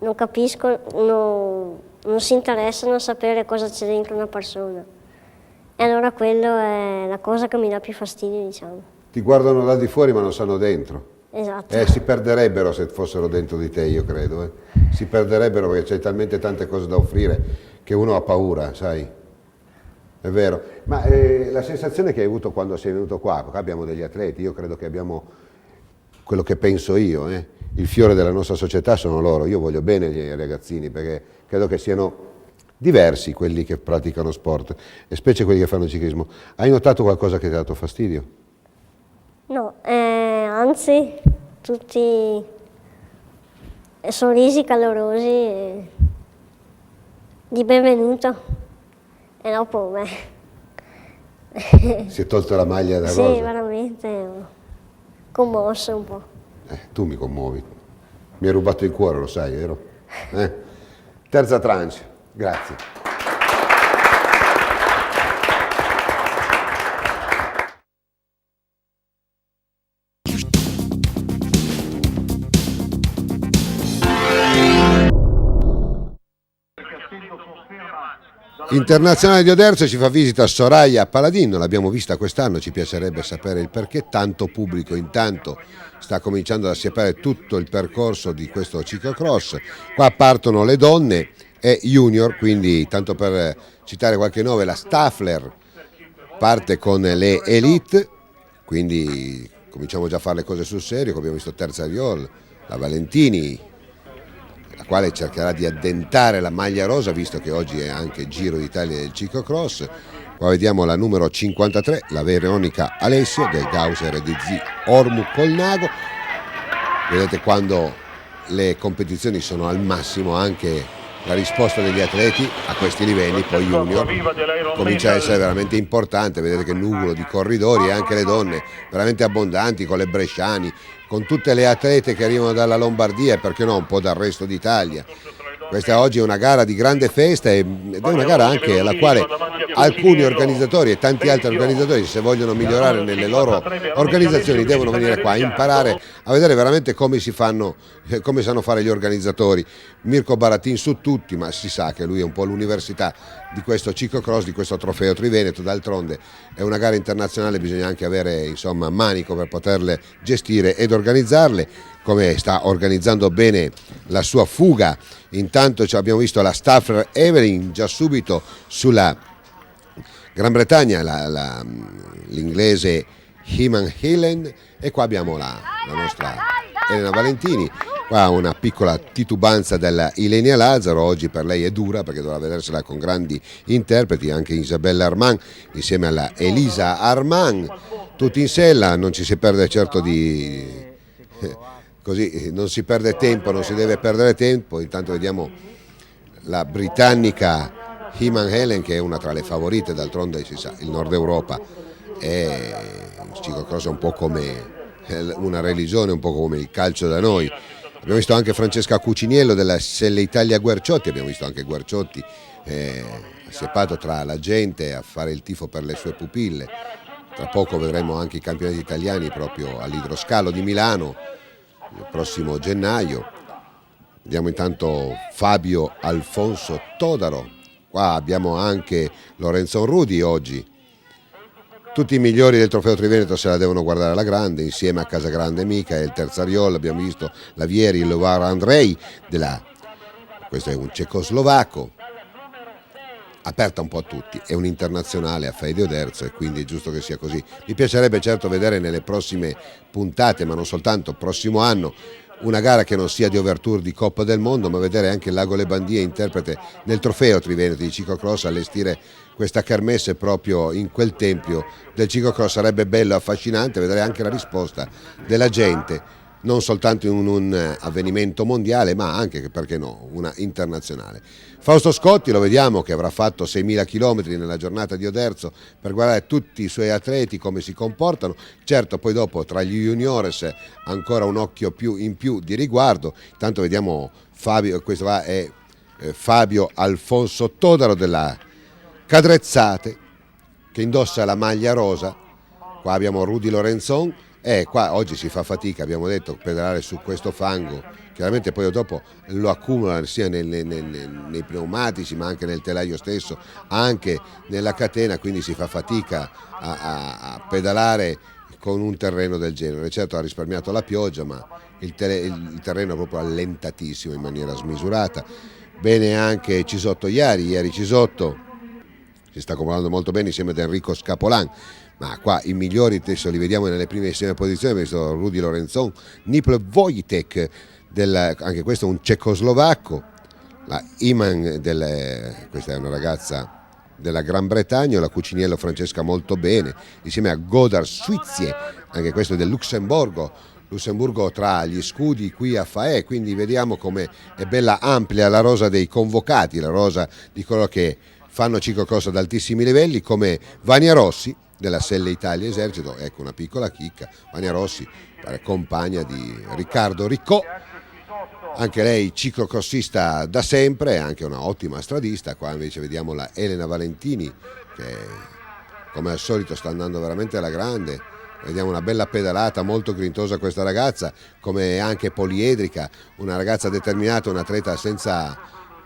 E: non capiscono, non si interessano a sapere cosa c'è dentro una persona. E allora quello è la cosa che mi dà più fastidio, diciamo.
A: Ti guardano da di fuori ma non sanno dentro.
E: Esatto.
A: Si perderebbero se fossero dentro di te, io credo. Si perderebbero perché c'è talmente tante cose da offrire che uno ha paura, sai? È vero. Ma la sensazione che hai avuto quando sei venuto qua, perché abbiamo degli atleti, io credo che abbiamo quello che penso io, il fiore della nostra società sono loro. Io voglio bene ai ragazzini perché credo che siano diversi quelli che praticano sport e specie quelli che fanno ciclismo. Hai notato qualcosa che ti ha dato fastidio?
E: No, anzi tutti sorrisi calorosi di benvenuto e dopo me.
A: Si è tolto la maglia da
E: Sì,
A: rosa.
E: veramente commosso un po'.
A: Tu mi commuovi. Mi hai rubato il cuore, lo sai, vero? Terza tranche, grazie. Internazionale di Oderzo ci fa visita Soraya Paladin, non l'abbiamo vista quest'anno, ci piacerebbe sapere il perché. Tanto pubblico intanto sta cominciando ad assiepare tutto il percorso di questo ciclocross. Qua partono le donne e junior, quindi tanto per citare qualche nome, la Staffler parte con le elite, quindi cominciamo già a fare le cose sul serio. Abbiamo visto Terzariol, la Valentini, la quale cercherà di addentare la maglia rosa, visto che oggi è anche Giro d'Italia del ciclocross. Qua vediamo la numero 53, la Veronica Alessio del Gauser EDZ Ormu Colnago. Vedete quando le competizioni sono al massimo anche la risposta degli atleti a questi livelli, poi junior, comincia a essere veramente importante. Vedete che nuvolo di corridori e anche le donne veramente abbondanti, con le bresciani, con tutte le atlete che arrivano dalla Lombardia e perché no un po' dal resto d'Italia. Questa oggi è una gara di grande festa ed è una gara anche alla quale alcuni organizzatori e tanti altri organizzatori, se vogliono migliorare nelle loro organizzazioni, devono venire qua a imparare a vedere veramente come si fanno, come sanno fare gli organizzatori. Mirko Baratin su tutti, ma si sa che lui è un po' l'università di questo ciclocross, di questo trofeo Triveneto. D'altronde è una gara internazionale, bisogna anche avere insomma manico per poterle gestire ed organizzarle, come sta organizzando bene la sua fuga. Intanto abbiamo visto la Staffler Evelyn già subito sulla Gran Bretagna, l'inglese Heman Helen, e qua abbiamo la nostra Elena Valentini. Qua una piccola titubanza della Ilenia Lazzaro, oggi per lei è dura perché dovrà vedersela con grandi interpreti, anche Isabella Armand insieme alla Elisa Armand, tutti in sella. Non ci si perde certo così, non si perde tempo, non si deve perdere tempo. Intanto vediamo la britannica Heman Helen, che è una tra le favorite, d'altronde si sa, il Nord Europa è il ciclocross è un po' come una religione, un po' come il calcio da noi. Abbiamo visto anche Francesca Cuciniello della Selle Italia Guerciotti, abbiamo visto anche Guerciotti assiepato tra la gente a fare il tifo per le sue pupille. Tra poco vedremo anche i campionati italiani proprio all'Idroscalo di Milano il prossimo gennaio. Vediamo intanto Fabio Alfonso Todaro. Qua abbiamo anche Lorenzo Rudi oggi. Tutti i migliori del trofeo Triveneto se la devono guardare alla grande, insieme a Casagrande Michael Terzariol. Abbiamo visto la Vieri, Lovar Andrei, questo è un cecoslovacco, aperta un po' a tutti, è un internazionale a Fede Oderzo e quindi è giusto che sia così. Mi piacerebbe certo vedere nelle prossime puntate, ma non soltanto, prossimo anno, una gara che non sia di overtour di Coppa del Mondo, ma vedere anche il Lago Le Bandie interprete nel trofeo Triveneto di ciclocross, allestire questa kermesse proprio in quel tempio del ciclocross. Sarebbe bello, affascinante vedere anche la risposta della gente, non soltanto in un avvenimento mondiale, ma anche, perché no, una internazionale. Fausto Scotti lo vediamo che avrà fatto 6.000 km nella giornata di Oderzo per guardare tutti i suoi atleti come si comportano. Certo, poi dopo tra gli juniores ancora un occhio in più di riguardo. Intanto vediamo Fabio, questo qua è Fabio Alfonso Todaro della Cadrezzate, che indossa la maglia rosa. Qua abbiamo Rudy Lorenzon. Qua oggi si fa fatica, abbiamo detto, pedalare su questo fango, chiaramente poi dopo lo accumula sia nei pneumatici ma anche nel telaio stesso, anche nella catena, quindi si fa fatica a pedalare con un terreno del genere. Certo ha risparmiato la pioggia, ma il terreno è proprio allentatissimo in maniera smisurata. Bene anche Cisotto ieri Cisotto si sta comportando molto bene insieme ad Enrico Scapolan. Ma qua i migliori adesso li vediamo nelle primissime posizioni. Abbiamo visto Rudy Lorenzon, Nipl Wojtek, anche questo un cecoslovacco, la Iman, questa è una ragazza della Gran Bretagna, la Cuciniello Francesca molto bene, insieme a Godard Suizie, anche questo del Lussemburgo, Lussemburgo tra gli scudi qui a Faè, quindi vediamo come è bella ampia la rosa dei convocati, la rosa di coloro che fanno ciclocross ad altissimi livelli, come Vania Rossi della Selle Italia Esercito. Ecco una piccola chicca, Vania Rossi, compagna di Riccardo Riccò, anche lei ciclocrossista da sempre, anche una ottima stradista. Qua invece vediamo la Elena Valentini che come al solito sta andando veramente alla grande. Vediamo una bella pedalata, molto grintosa questa ragazza, come anche poliedrica, una ragazza determinata, un atleta senza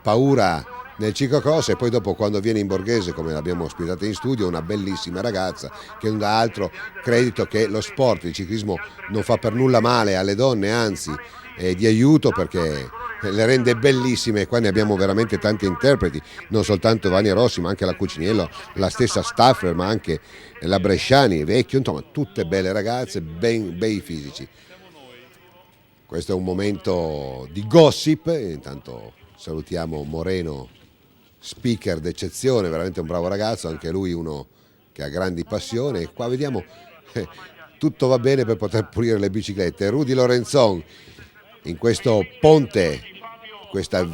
A: paura nel ciclocross. E poi dopo, quando viene in borghese, come l'abbiamo ospitata in studio, una bellissima ragazza che non dà altro credito che lo sport, il ciclismo non fa per nulla male alle donne, anzi è di aiuto perché le rende bellissime. Qua ne abbiamo veramente tanti interpreti, non soltanto Vania Rossi ma anche la Cuciniello, la stessa Staffler, ma anche la Bresciani, Vecchio, insomma tutte belle ragazze, bei fisici. Questo è un momento di gossip. Intanto salutiamo Moreno, speaker d'eccezione, veramente un bravo ragazzo, anche lui uno che ha grandi passioni. E qua vediamo tutto va bene per poter pulire le biciclette. Rudy Lorenzon in questo ponte, questo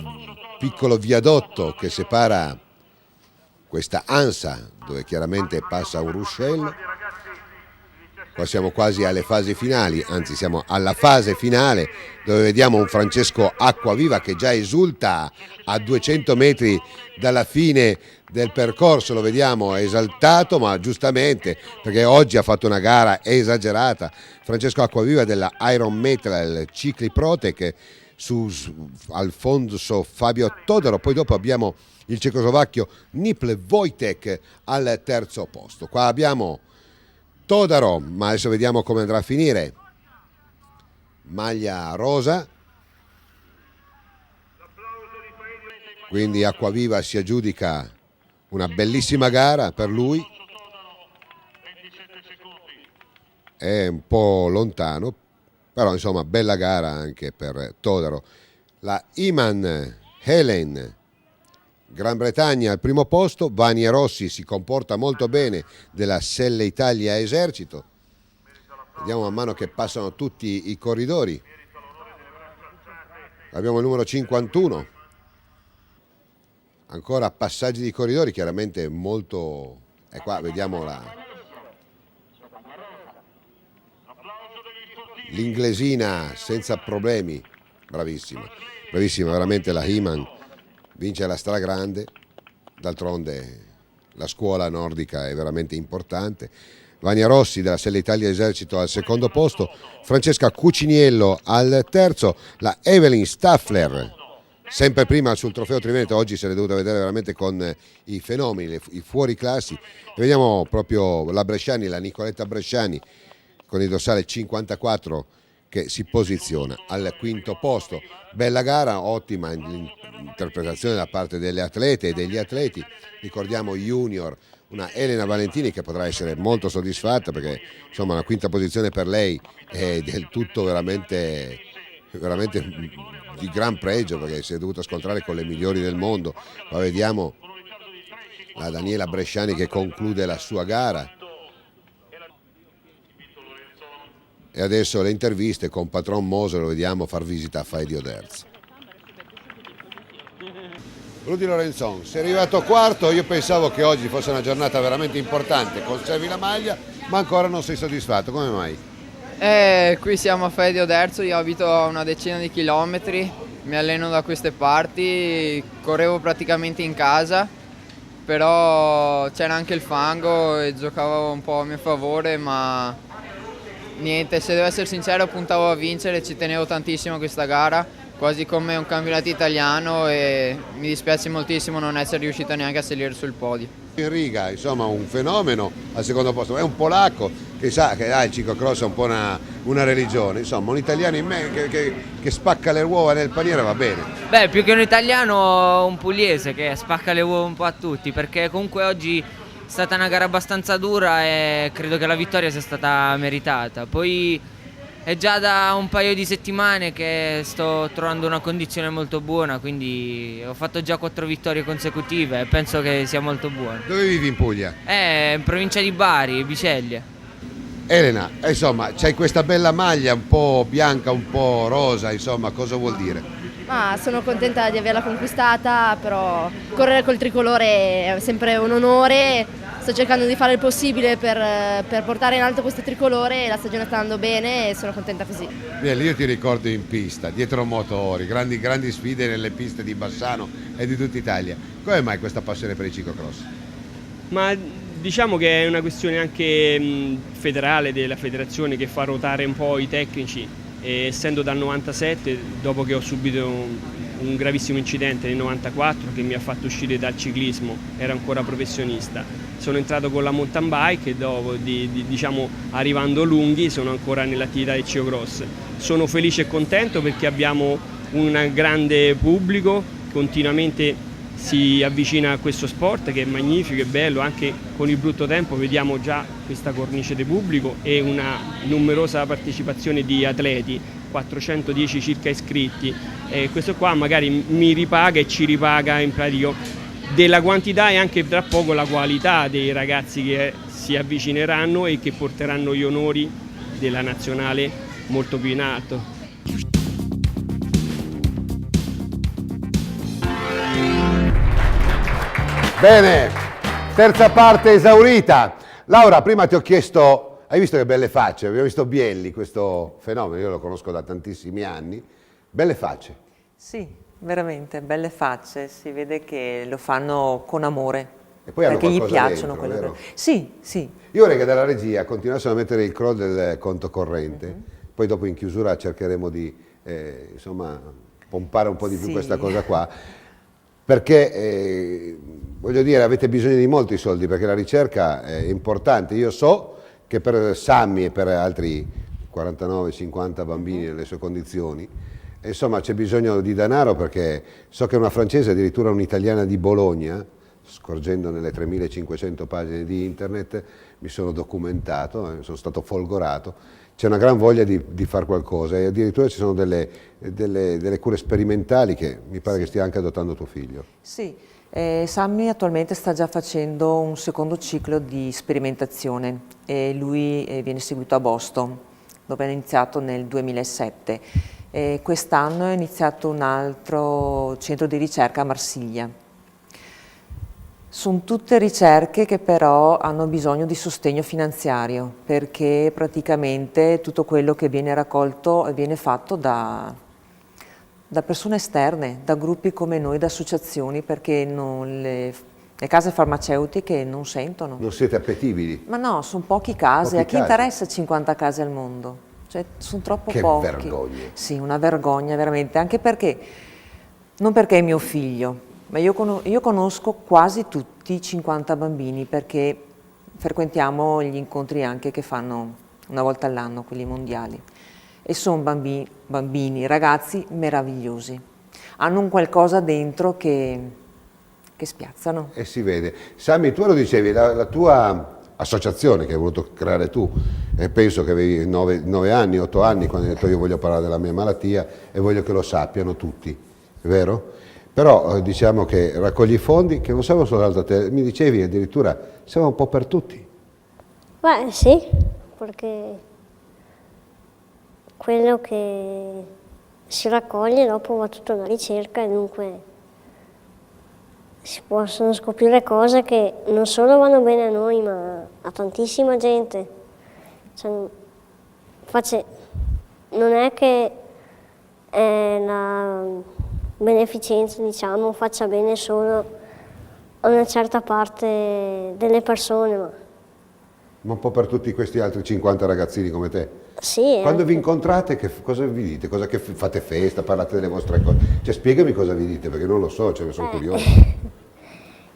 A: piccolo viadotto che separa questa ansa dove chiaramente passa un ruscello. Qua siamo quasi alle fasi finali, anzi siamo alla fase finale, dove vediamo un Francesco Acquaviva che già esulta a 200 metri dalla fine del percorso. Lo vediamo esaltato, ma giustamente, perché oggi ha fatto una gara esagerata. Francesco Acquaviva della Iron Metal Cicli Protec su Alfonso Fabio Todaro. Poi dopo abbiamo il cecoslovacchio Niple Wojtek al terzo posto. Qua abbiamo Todaro, ma adesso vediamo come andrà a finire. Maglia rosa, quindi Acquaviva si aggiudica una bellissima gara per lui. È un po' lontano, però insomma bella gara anche per Todaro. La Iman Helen, Gran Bretagna al primo posto. Vania Rossi si comporta molto bene della Selle Italia Esercito. Vediamo man mano che passano tutti i corridori. Abbiamo il numero 51. Ancora passaggi di corridori, chiaramente molto. E qua vediamo l'inglesina senza problemi, bravissima, bravissima veramente la Iman. Vince la stragrande, d'altronde la scuola nordica è veramente importante. Vania Rossi della Selle Italia Esercito al secondo posto, Francesca Cuciniello al terzo, la Evelyn Staffler sempre prima sul trofeo Triveneto. Oggi se l'è dovuta vedere veramente con i fenomeni, i fuoriclassi. E vediamo proprio la Bresciani, la Nicoletta Bresciani con il dorsale 54 che si posiziona al quinto posto. Bella gara, ottima interpretazione da parte delle atlete e degli atleti. Ricordiamo junior, una Elena Valentini che potrà essere molto soddisfatta perché insomma la quinta posizione per lei è del tutto veramente di gran pregio, perché si è dovuta scontrare con le migliori del mondo. Ma vediamo la Daniela Bresciani che conclude la sua gara. E adesso le interviste con Patron Moser, lo vediamo far visita a Faè di Oderzo. Rudy Lorenzon, sei arrivato quarto. Io pensavo che oggi fosse una giornata veramente importante, conservi la maglia ma ancora non sei soddisfatto, come mai?
T: Qui siamo a Faè di Oderzo, io abito a una decina di chilometri, mi alleno da queste parti, correvo praticamente in casa, però c'era anche il fango e giocavo un po' a mio favore, ma niente, se devo essere sincero puntavo a vincere, ci tenevo tantissimo a questa gara, quasi come un campionato italiano, e mi dispiace moltissimo non essere riuscito neanche a salire sul podio.
A: In riga, insomma, un fenomeno al secondo posto, è un polacco che sa che il ciclocross è un po' una religione, insomma un italiano in me che spacca le uova nel paniere va bene.
O: Beh, più che un italiano, un pugliese che spacca le uova un po' a tutti, perché comunque oggi è stata una gara abbastanza dura e credo che la vittoria sia stata meritata. Poi è già da un paio di settimane che sto trovando una condizione molto buona, quindi ho fatto già 4 vittorie consecutive e penso che sia molto buono.
A: Dove vivi in Puglia?
O: In provincia di Bari, Biceglie.
A: Elena, insomma, c'hai questa bella maglia un po' bianca, un po' rosa, insomma, cosa vuol dire?
G: Ma sono contenta di averla conquistata, però correre col tricolore è sempre un onore. Sto cercando di fare il possibile per portare in alto questo tricolore, la stagione sta andando bene e sono contenta così.
A: Bene, io ti ricordo in pista, dietro motori, grandi sfide nelle piste di Bassano e di tutta Italia. Come mai questa passione per il ciclocross?
U: Ma diciamo che è una questione anche federale della federazione che fa ruotare un po' i tecnici, e essendo dal 97, dopo che ho subito un gravissimo incidente nel 94 che mi ha fatto uscire dal ciclismo, ero ancora professionista, sono entrato con la mountain bike e dopo diciamo arrivando lunghi sono ancora nell'attività del ciclocross. Sono felice e contento perché abbiamo un grande pubblico, continuamente si avvicina a questo sport che è magnifico e bello, anche con il brutto tempo vediamo già questa cornice di pubblico e una numerosa partecipazione di atleti, 410 circa iscritti, e questo qua magari mi ripaga e ci ripaga in pratica della quantità e anche tra poco la qualità dei ragazzi che si avvicineranno e che porteranno gli onori della nazionale molto più in alto.
A: Bene, terza parte esaurita. Laura, prima ti ho chiesto, hai visto che belle facce? Abbiamo visto Bielli, questo fenomeno, io lo conosco da tantissimi anni. Belle facce.
B: Sì, veramente, belle facce, si vede che lo fanno con amore.
A: E poi hanno
B: perché gli
A: qualcosa
B: piacciono
A: dentro,
B: quelle
A: vero?
B: cose. Sì, sì.
A: Io vorrei che dalla regia continuassero a mettere il crawl del conto corrente, poi dopo in chiusura cercheremo di insomma, pompare un po' di più
B: Sì.
A: questa cosa qua, perché voglio dire, avete bisogno di molti soldi, perché la ricerca è importante. Io so che per Sammy e per altri 49-50 bambini nelle sue condizioni, insomma, c'è bisogno di denaro, perché so che una francese, addirittura un'italiana di Bologna, scorgendo nelle 3500 pagine di internet, mi sono documentato, sono stato folgorato, c'è una gran voglia di fare qualcosa e addirittura ci sono delle cure sperimentali che mi pare che stia anche adottando tuo figlio.
B: Sì, Sammy attualmente sta già facendo un secondo ciclo di sperimentazione e lui viene seguito a Boston, dove ha iniziato nel 2007. Quest'anno è iniziato un altro centro di ricerca a Marsiglia. Sono tutte ricerche che però hanno bisogno di sostegno finanziario, perché praticamente tutto quello che viene raccolto viene fatto da persone esterne, da gruppi come noi, da associazioni, perché le case farmaceutiche non sentono.
A: Non siete appetibili?
B: Ma no, sono pochi casi,
A: Pochi
B: a chi
A: casi.
B: interessa 50 case al mondo? Cioè, sono troppo
A: Che
B: pochi.
A: vergogna.
B: Sì, una vergogna veramente, anche perché, non perché è mio figlio, ma io conosco quasi tutti i 50 bambini, perché frequentiamo gli incontri anche che fanno una volta all'anno, quelli mondiali. E sono bambini, ragazzi meravigliosi. Hanno un qualcosa dentro che spiazzano.
A: E si vede. Sammy, tu lo dicevi, la tua associazione che hai voluto creare tu, e penso che avevi 9 anni, 8 anni, quando hai detto io voglio parlare della mia malattia e voglio che lo sappiano tutti, è vero? Però diciamo che raccogli fondi che non servono soltanto a te, mi dicevi addirittura servono un po' per tutti.
E: Beh sì, perché quello che si raccoglie dopo va tutta una ricerca e dunque si possono scoprire cose che non solo vanno bene a noi ma a tantissima gente. Cioè, non è che la beneficenza, diciamo, faccia bene solo a una certa parte delle persone,
A: Ma un po' per tutti questi altri 50 ragazzini come te.
E: sì.
A: Quando vi incontrate, cosa vi dite? Cosa che fate festa, parlate delle vostre cose? Cioè, spiegami cosa vi dite, perché non lo so, cioè, sono curioso.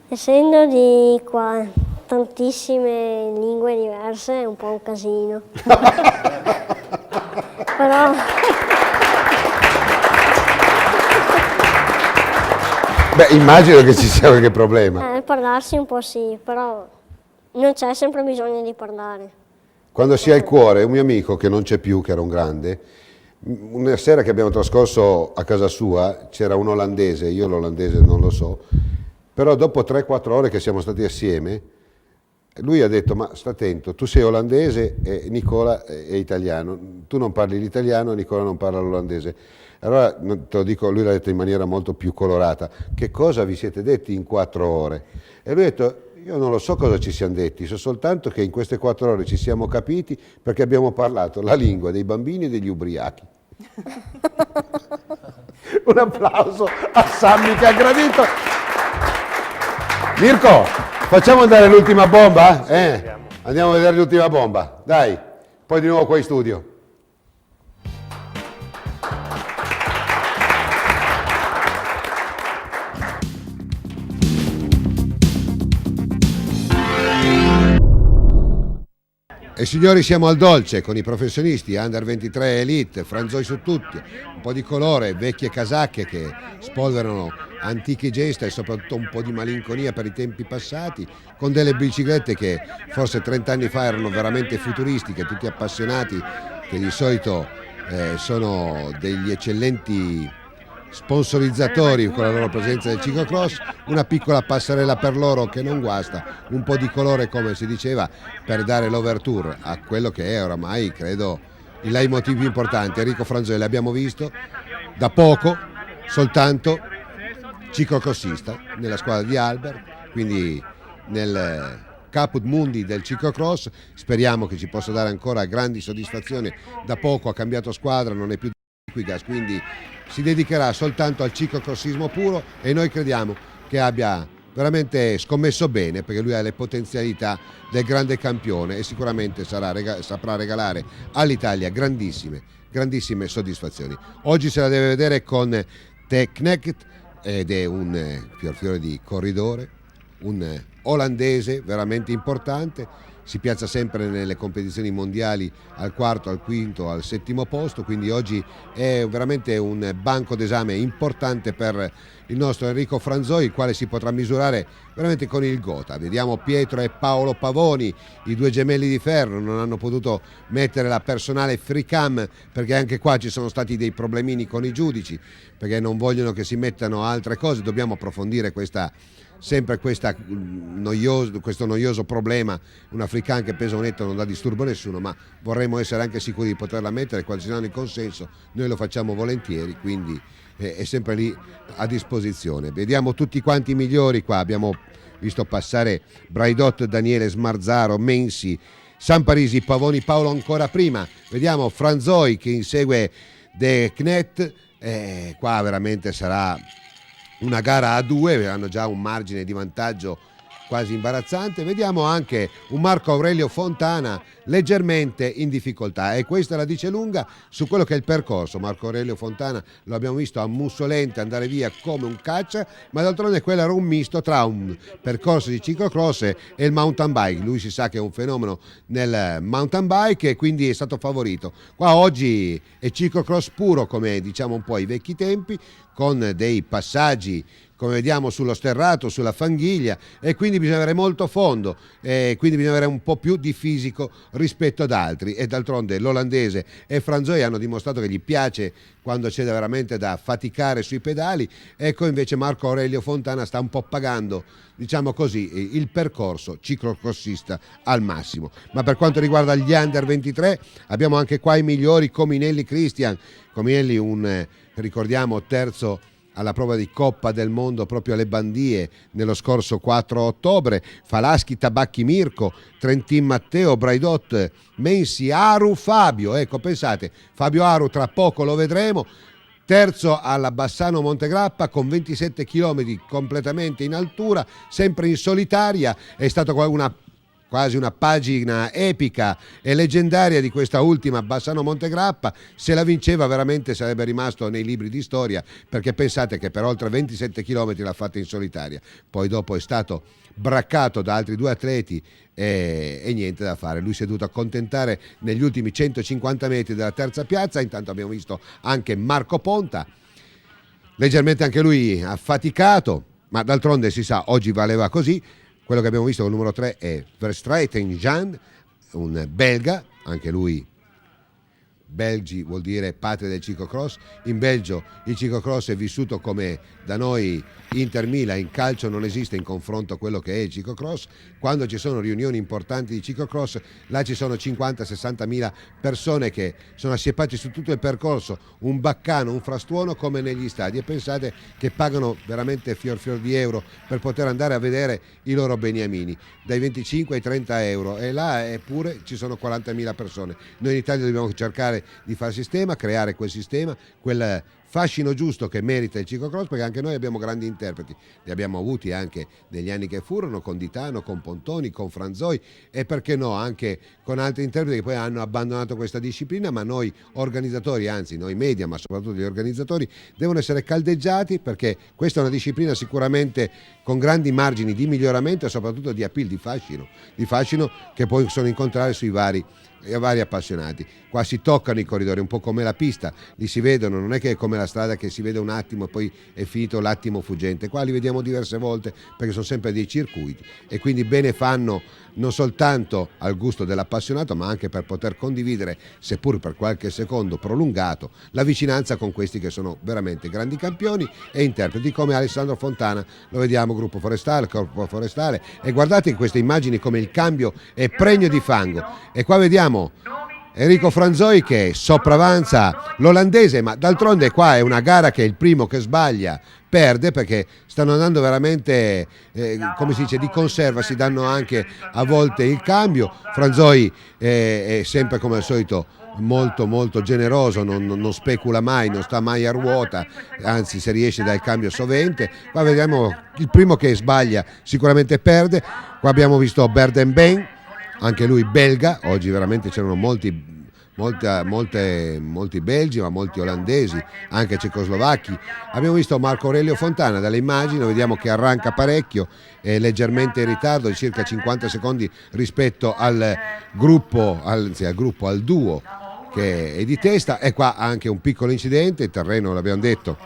E: Essendo di qua tantissime lingue diverse è un po' un casino. Però
A: Beh, immagino che ci sia qualche problema.
E: parlarsi un po' sì, però non c'è sempre bisogno di parlare.
A: Quando si ha il cuore, un mio amico che non c'è più, che era un grande, una sera che abbiamo trascorso a casa sua, c'era un olandese, io l'olandese non lo so, però dopo 3-4 ore che siamo stati assieme, Lui ha detto, ma sta attento, tu sei olandese e Nicola è italiano, tu non parli l'italiano, Nicola non parla l'olandese. Allora, te lo dico, lui l'ha detto in maniera molto più colorata, che cosa vi siete detti in 4 ore? E lui ha detto, io non lo so cosa ci siamo detti, so soltanto che in queste 4 ore ci siamo capiti perché abbiamo parlato la lingua dei bambini e degli ubriachi. Un applauso a Sammy che ha gradito. Mirko, facciamo andare l'ultima bomba? Andiamo a vedere l'ultima bomba, dai, poi di nuovo qua in studio. E signori, siamo al dolce con i professionisti, Under 23 Elite, Franzoi su tutti, un po' di colore, vecchie casacche che spolverano antiche gesta e soprattutto un po' di malinconia per i tempi passati, con delle biciclette che forse 30 anni fa erano veramente futuristiche, tutti appassionati, che di solito sono degli eccellenti sponsorizzatori con la loro presenza del ciclocross, una piccola passerella per loro che non guasta, un po' di colore come si diceva per dare l'overture a quello che è oramai credo il leitmotiv più importante. Enrico Franzoi l'abbiamo visto da poco, soltanto ciclocrossista nella squadra di Albert, quindi nel Caput Mundi del ciclocross, speriamo che ci possa dare ancora grandi soddisfazioni. Da poco ha cambiato squadra, non è più Equigas, quindi si dedicherà soltanto al ciclocrossismo puro e noi crediamo che abbia veramente scommesso bene, perché lui ha le potenzialità del grande campione e sicuramente saprà regalare all'Italia grandissime soddisfazioni. Oggi se la deve vedere con Teknek ed è un fiore di corridore, un olandese veramente importante. Si piazza sempre nelle competizioni mondiali al 4º, al 5º, al 7º posto, quindi oggi è veramente un banco d'esame importante per il nostro Enrico Franzoi, il quale si potrà misurare veramente con il Gotha. Vediamo Pietro e Paolo Pavoni, i due gemelli di ferro, non hanno potuto mettere la personale free cam perché anche qua ci sono stati dei problemini con i giudici, perché non vogliono che si mettano altre cose. Dobbiamo approfondire questo noioso problema. Un africano che pesa un etto non dà disturbo a nessuno, ma vorremmo essere anche sicuri di poterla mettere. Quando ci danno il consenso noi lo facciamo volentieri, quindi è sempre lì a disposizione. Vediamo tutti quanti i migliori qua, abbiamo visto passare Braidot, Daniele Smarzaro, Mensi, Samparisi, Pavoni, Paolo ancora prima. Vediamo Franzoi che insegue De Knet, qua veramente sarà una gara a 2, hanno già un margine di vantaggio quasi imbarazzante. Vediamo anche un Marco Aurelio Fontana leggermente in difficoltà e questa la dice lunga su quello che è il percorso. Marco Aurelio Fontana lo abbiamo visto a Mussolente andare via come un caccia, ma d'altronde quello era un misto tra un percorso di ciclocross e il mountain bike. Lui si sa che è un fenomeno nel mountain bike e quindi è stato favorito. Qua oggi è ciclocross puro, come diciamo un po' ai vecchi tempi, con dei passaggi come vediamo sullo sterrato, sulla fanghiglia, e quindi bisogna avere molto fondo, e quindi bisogna avere un po' più di fisico rispetto ad altri, e d'altronde l'olandese e Franzoi hanno dimostrato che gli piace quando c'è veramente da faticare sui pedali. Ecco invece Marco Aurelio Fontana sta un po' pagando, diciamo così, il percorso ciclocrossista al massimo. Ma per quanto riguarda gli Under 23 abbiamo anche qua i migliori. Cominelli Cristian, Cominelli ricordiamo terzo alla prova di Coppa del Mondo proprio alle Bandie nello scorso 4 ottobre, Falaschi, Tabacchi Mirko, Trentin Matteo, Braidot, Mensi, Aru, Fabio, ecco pensate, Fabio Aru tra poco lo vedremo, terzo alla Bassano Montegrappa con 27 km completamente in altura, sempre in solitaria. È stata quasi una pagina epica e leggendaria di questa ultima Bassano Montegrappa. Se la vinceva veramente sarebbe rimasto nei libri di storia, perché pensate che per oltre 27 km l'ha fatta in solitaria, poi dopo è stato braccato da altri due atleti e niente da fare, lui si è dovuto accontentare negli ultimi 150 metri della terza piazza. Intanto abbiamo visto anche Marco Ponta, leggermente anche lui affaticato, ma d'altronde si sa, oggi valeva così. Quello che abbiamo visto con il numero 3 è Verstraeten Jan, un belga, anche lui Belgi vuol dire patria del ciclocross. In Belgio il ciclocross è vissuto come da noi Inter Milan, in calcio non esiste in confronto a quello che è il ciclocross. Quando ci sono riunioni importanti di ciclocross, là ci sono 50-60 mila persone che sono assiepate su tutto il percorso, un baccano, un frastuono come negli stadi, e pensate che pagano veramente fior di euro per poter andare a vedere i loro beniamini, dai 25 ai 30 euro, e là eppure ci sono 40.000 persone. Noi in Italia dobbiamo cercare di fare sistema, creare quel sistema, quel fascino giusto che merita il ciclocross, perché anche noi abbiamo grandi interpreti, li abbiamo avuti anche negli anni che furono, con Ditano, con Pontoni, con Franzoi, e perché no anche con altri interpreti che poi hanno abbandonato questa disciplina. Ma noi organizzatori, anzi noi media, ma soprattutto gli organizzatori, devono essere caldeggiati, perché questa è una disciplina sicuramente con grandi margini di miglioramento e soprattutto di appeal, di fascino che poi sono incontrare sui vari appassionati. Qua si toccano i corridori, un po' come la pista, li si vedono, non è che è come la strada che si vede un attimo e poi è finito l'attimo fuggente. Qua li vediamo diverse volte perché sono sempre dei circuiti, e quindi bene fanno non soltanto al gusto dell'appassionato, ma anche per poter condividere, seppur per qualche secondo prolungato, la vicinanza con questi che sono veramente grandi campioni e interpreti come Alessandro Fontana. Lo vediamo, gruppo forestale, corpo forestale, e guardate in queste immagini come il cambio è pregno di fango. E qua vediamo Enrico Franzoi che sopravanza l'olandese, ma d'altronde qua è una gara che il primo che sbaglia perde, perché stanno andando veramente come si dice, di conserva, si danno anche a volte il cambio. Franzoi è sempre come al solito molto generoso, non specula mai, non sta mai a ruota, anzi se riesce dal cambio sovente. Qua vediamo il primo che sbaglia sicuramente perde. Qua abbiamo visto Berden, anche lui belga. Oggi veramente c'erano molti belgi, ma molti olandesi, anche cecoslovacchi. Abbiamo visto Marco Aurelio Fontana, dalle immagini vediamo che arranca parecchio, è leggermente in ritardo di circa 50 secondi rispetto al duo che è di testa. E qua anche un piccolo incidente, il terreno, l'abbiamo detto,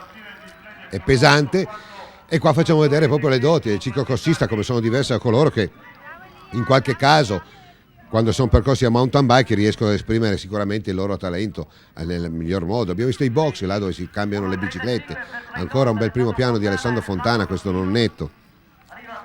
A: è pesante, e qua facciamo vedere proprio le doti del ciclocrossista, come sono diverse da coloro che in qualche caso, quando sono percorsi a mountain bike, riescono ad esprimere sicuramente il loro talento nel miglior modo. Abbiamo visto i box, là dove si cambiano le biciclette. Ancora un bel primo piano di Alessandro Fontana, questo non netto,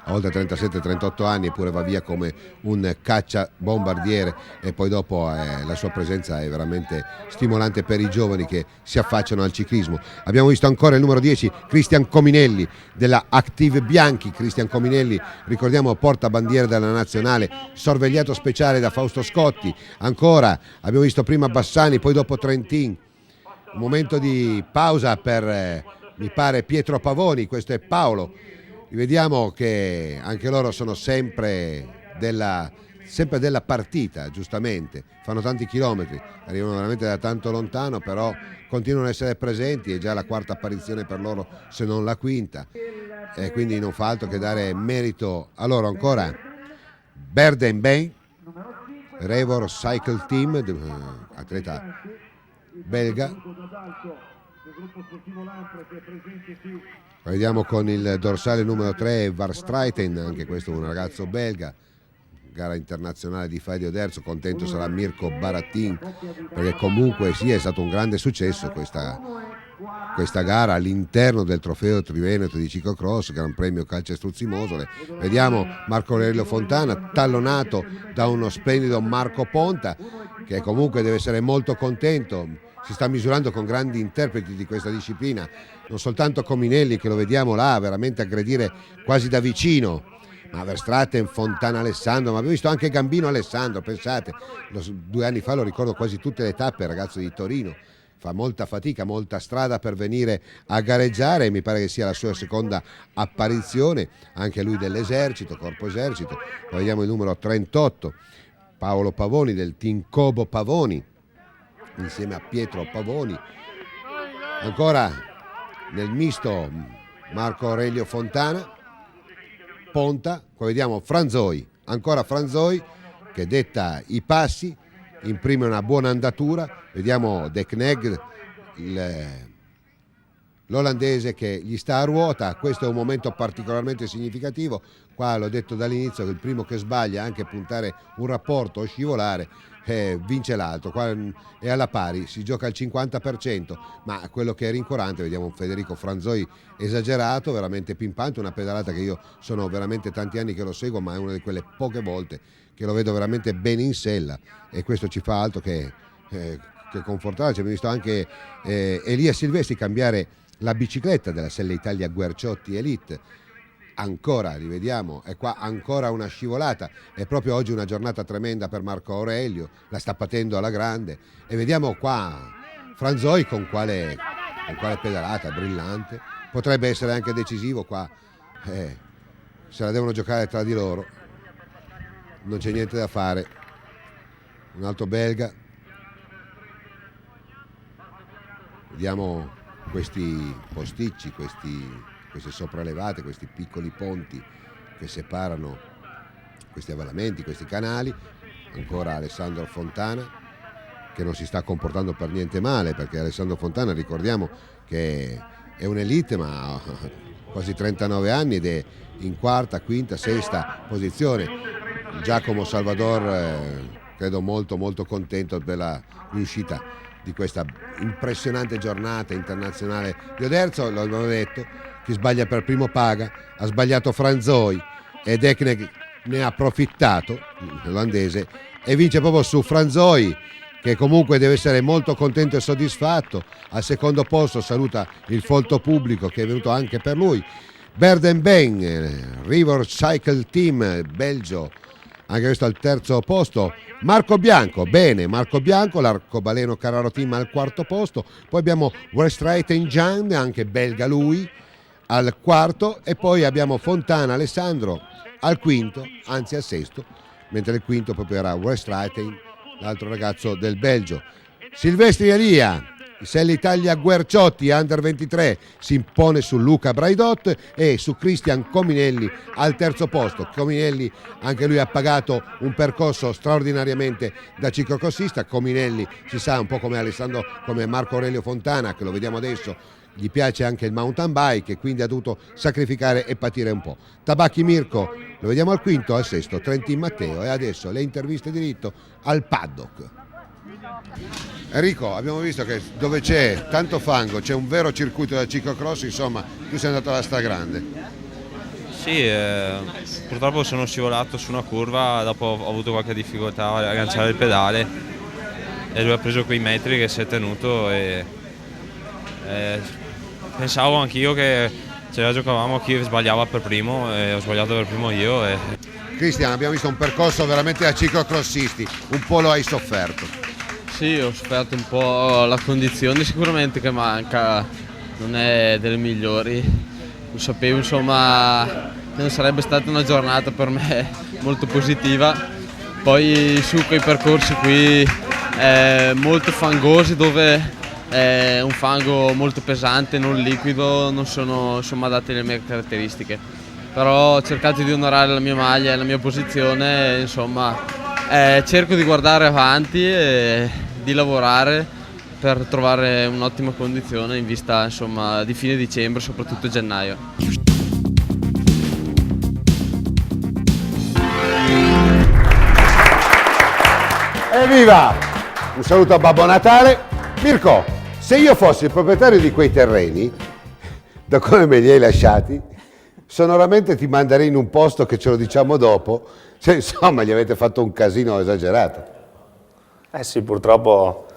A: a oltre 37-38 anni, eppure va via come un caccia bombardiere, e poi dopo la sua presenza è veramente stimolante per i giovani che si affacciano al ciclismo. Abbiamo visto ancora il numero 10, Cristian Cominelli della Active Bianchi. Cristian Cominelli, ricordiamo, portabandiera della nazionale, sorvegliato speciale da Fausto Scotti. Ancora abbiamo visto prima Bassani, poi dopo Trentin. Un momento di pausa per mi pare Pietro Pavoni, questo è Paolo. Vediamo che anche loro sono sempre della partita, giustamente, fanno tanti chilometri, arrivano veramente da tanto lontano, però continuano ad essere presenti. È già la quarta apparizione per loro, se non la quinta, e quindi non fa altro che dare merito a loro. Ancora Berden, Revor Cycle Team, atleta belga. Vediamo con il dorsale numero 3 Varstraeten, anche questo un ragazzo belga, gara internazionale di Fadio Derzo. Contento sarà Mirko Baratin, perché comunque sì, è stato un grande successo questa gara all'interno del trofeo Triveneto di ciclocross, Gran Premio Calcestruzzi Mosole. Vediamo Marco Aurelio Fontana tallonato da uno splendido Marco Ponta, che comunque deve essere molto contento. Si sta misurando con grandi interpreti di questa disciplina, non soltanto Cominelli, che lo vediamo là veramente aggredire quasi da vicino, ma Verstraeten, Fontana Alessandro, ma abbiamo visto anche Gambino Alessandro. Pensate, 2 anni fa lo ricordo quasi tutte le tappe, il ragazzo di Torino, fa molta fatica, molta strada per venire a gareggiare, e mi pare che sia la sua seconda apparizione, anche lui dell'esercito, corpo esercito. Poi vediamo il numero 38, Paolo Pavoni del team Cobo Pavoni, insieme a Pietro Pavoni. Ancora nel misto Marco Aurelio Fontana, Ponta. Qua vediamo Franzoi, ancora Franzoi che detta i passi, imprime una buona andatura. Vediamo De Knegg, l'olandese che gli sta a ruota. Questo è un momento particolarmente significativo. Qua l'ho detto dall'inizio che il primo che sbaglia anche puntare un rapporto o scivolare vince l'altro. Qua è alla pari, si gioca al 50%, ma quello che è rincuorante, vediamo un Federico Franzoi esagerato, veramente pimpante, una pedalata che io sono veramente tanti anni che lo seguo, ma è una di quelle poche volte che lo vedo veramente bene in sella, e questo ci fa altro che confortare. Ci abbiamo visto anche Elia Silvestri cambiare la bicicletta della Selle Italia Guerciotti Elite. Ancora, rivediamo, è qua ancora una scivolata. È proprio oggi una giornata tremenda per Marco Aurelio, la sta patendo alla grande, e vediamo qua Franzoi con quale pedalata brillante. Potrebbe essere anche decisivo qua, se la devono giocare tra di loro, non c'è niente da fare. Un altro belga. Vediamo questi posticci, queste sopraelevate, questi piccoli ponti che separano questi avvallamenti, questi canali. Ancora Alessandro Fontana, che non si sta comportando per niente male, perché Alessandro Fontana, ricordiamo che è un'elite, ma ha quasi 39 anni ed è in quarta, quinta, sesta posizione. Giacomo Salvador credo molto molto contento della riuscita di questa impressionante giornata internazionale di Oderzo. Lo abbiamo detto, chi sbaglia per primo paga. Ha sbagliato Franzoi ed Ekneg ne ha approfittato, l'olandese, e vince proprio su Franzoi, che comunque deve essere molto contento e soddisfatto. Al secondo posto saluta il folto pubblico che è venuto anche per lui. Berden-Ben, River Cycle Team, Belgio, anche questo al terzo posto. Marco Bianco, bene, Marco Bianco, l'arcobaleno Carraro Team al quarto posto. Poi abbiamo Westreiten Jan, anche belga lui, al quarto, e poi abbiamo Fontana Alessandro al quinto, anzi al sesto, mentre il quinto proprio era Westreiten, l'altro ragazzo del Belgio. Silvestri Elia, Selle Italia Guerciotti Under 23 si impone su Luca Braidot e su Cristian Cominelli al terzo posto. Cominelli anche lui ha pagato un percorso straordinariamente da ciclocrossista. Cominelli si sa, un po' come Alessandro, come Marco Aurelio Fontana, che lo vediamo adesso, gli piace anche il mountain bike e quindi ha dovuto sacrificare e patire un po'. Tabacchi Mirko lo vediamo al quinto, al sesto Trentin Matteo, e adesso le interviste diritto al paddock. Enrico, abbiamo visto che dove c'è tanto fango c'è un vero circuito da ciclocross, insomma tu sei andato alla stragrande.
F: Sì, purtroppo sono scivolato su una curva, dopo ho avuto qualche difficoltà a agganciare il pedale e lui ha preso quei metri che si è tenuto, e pensavo anch'io che ce la giocavamo a chi sbagliava per primo, e ho sbagliato per primo io.
A: Cristian, abbiamo visto un percorso veramente da ciclocrossisti, un po' lo hai sofferto.
F: Sì, ho sofferto un po', la condizione sicuramente che manca, non è delle migliori. Lo sapevo, insomma, che non sarebbe stata una giornata per me molto positiva. Poi su quei percorsi qui molto fangosi, dove un fango molto pesante, non liquido, non sono insomma adatte le mie caratteristiche. Però ho cercato di onorare la mia maglia e la mia posizione, insomma, cerco di guardare avanti e di lavorare per trovare un'ottima condizione in vista, insomma, di fine dicembre, soprattutto gennaio.
A: Evviva! Un saluto a Babbo Natale. Mirko, se io fossi il proprietario di quei terreni, da come me li hai lasciati, sonoramente ti manderei in un posto che ce lo diciamo dopo. Cioè, insomma, gli avete fatto un casino esagerato.
C: Sì, purtroppo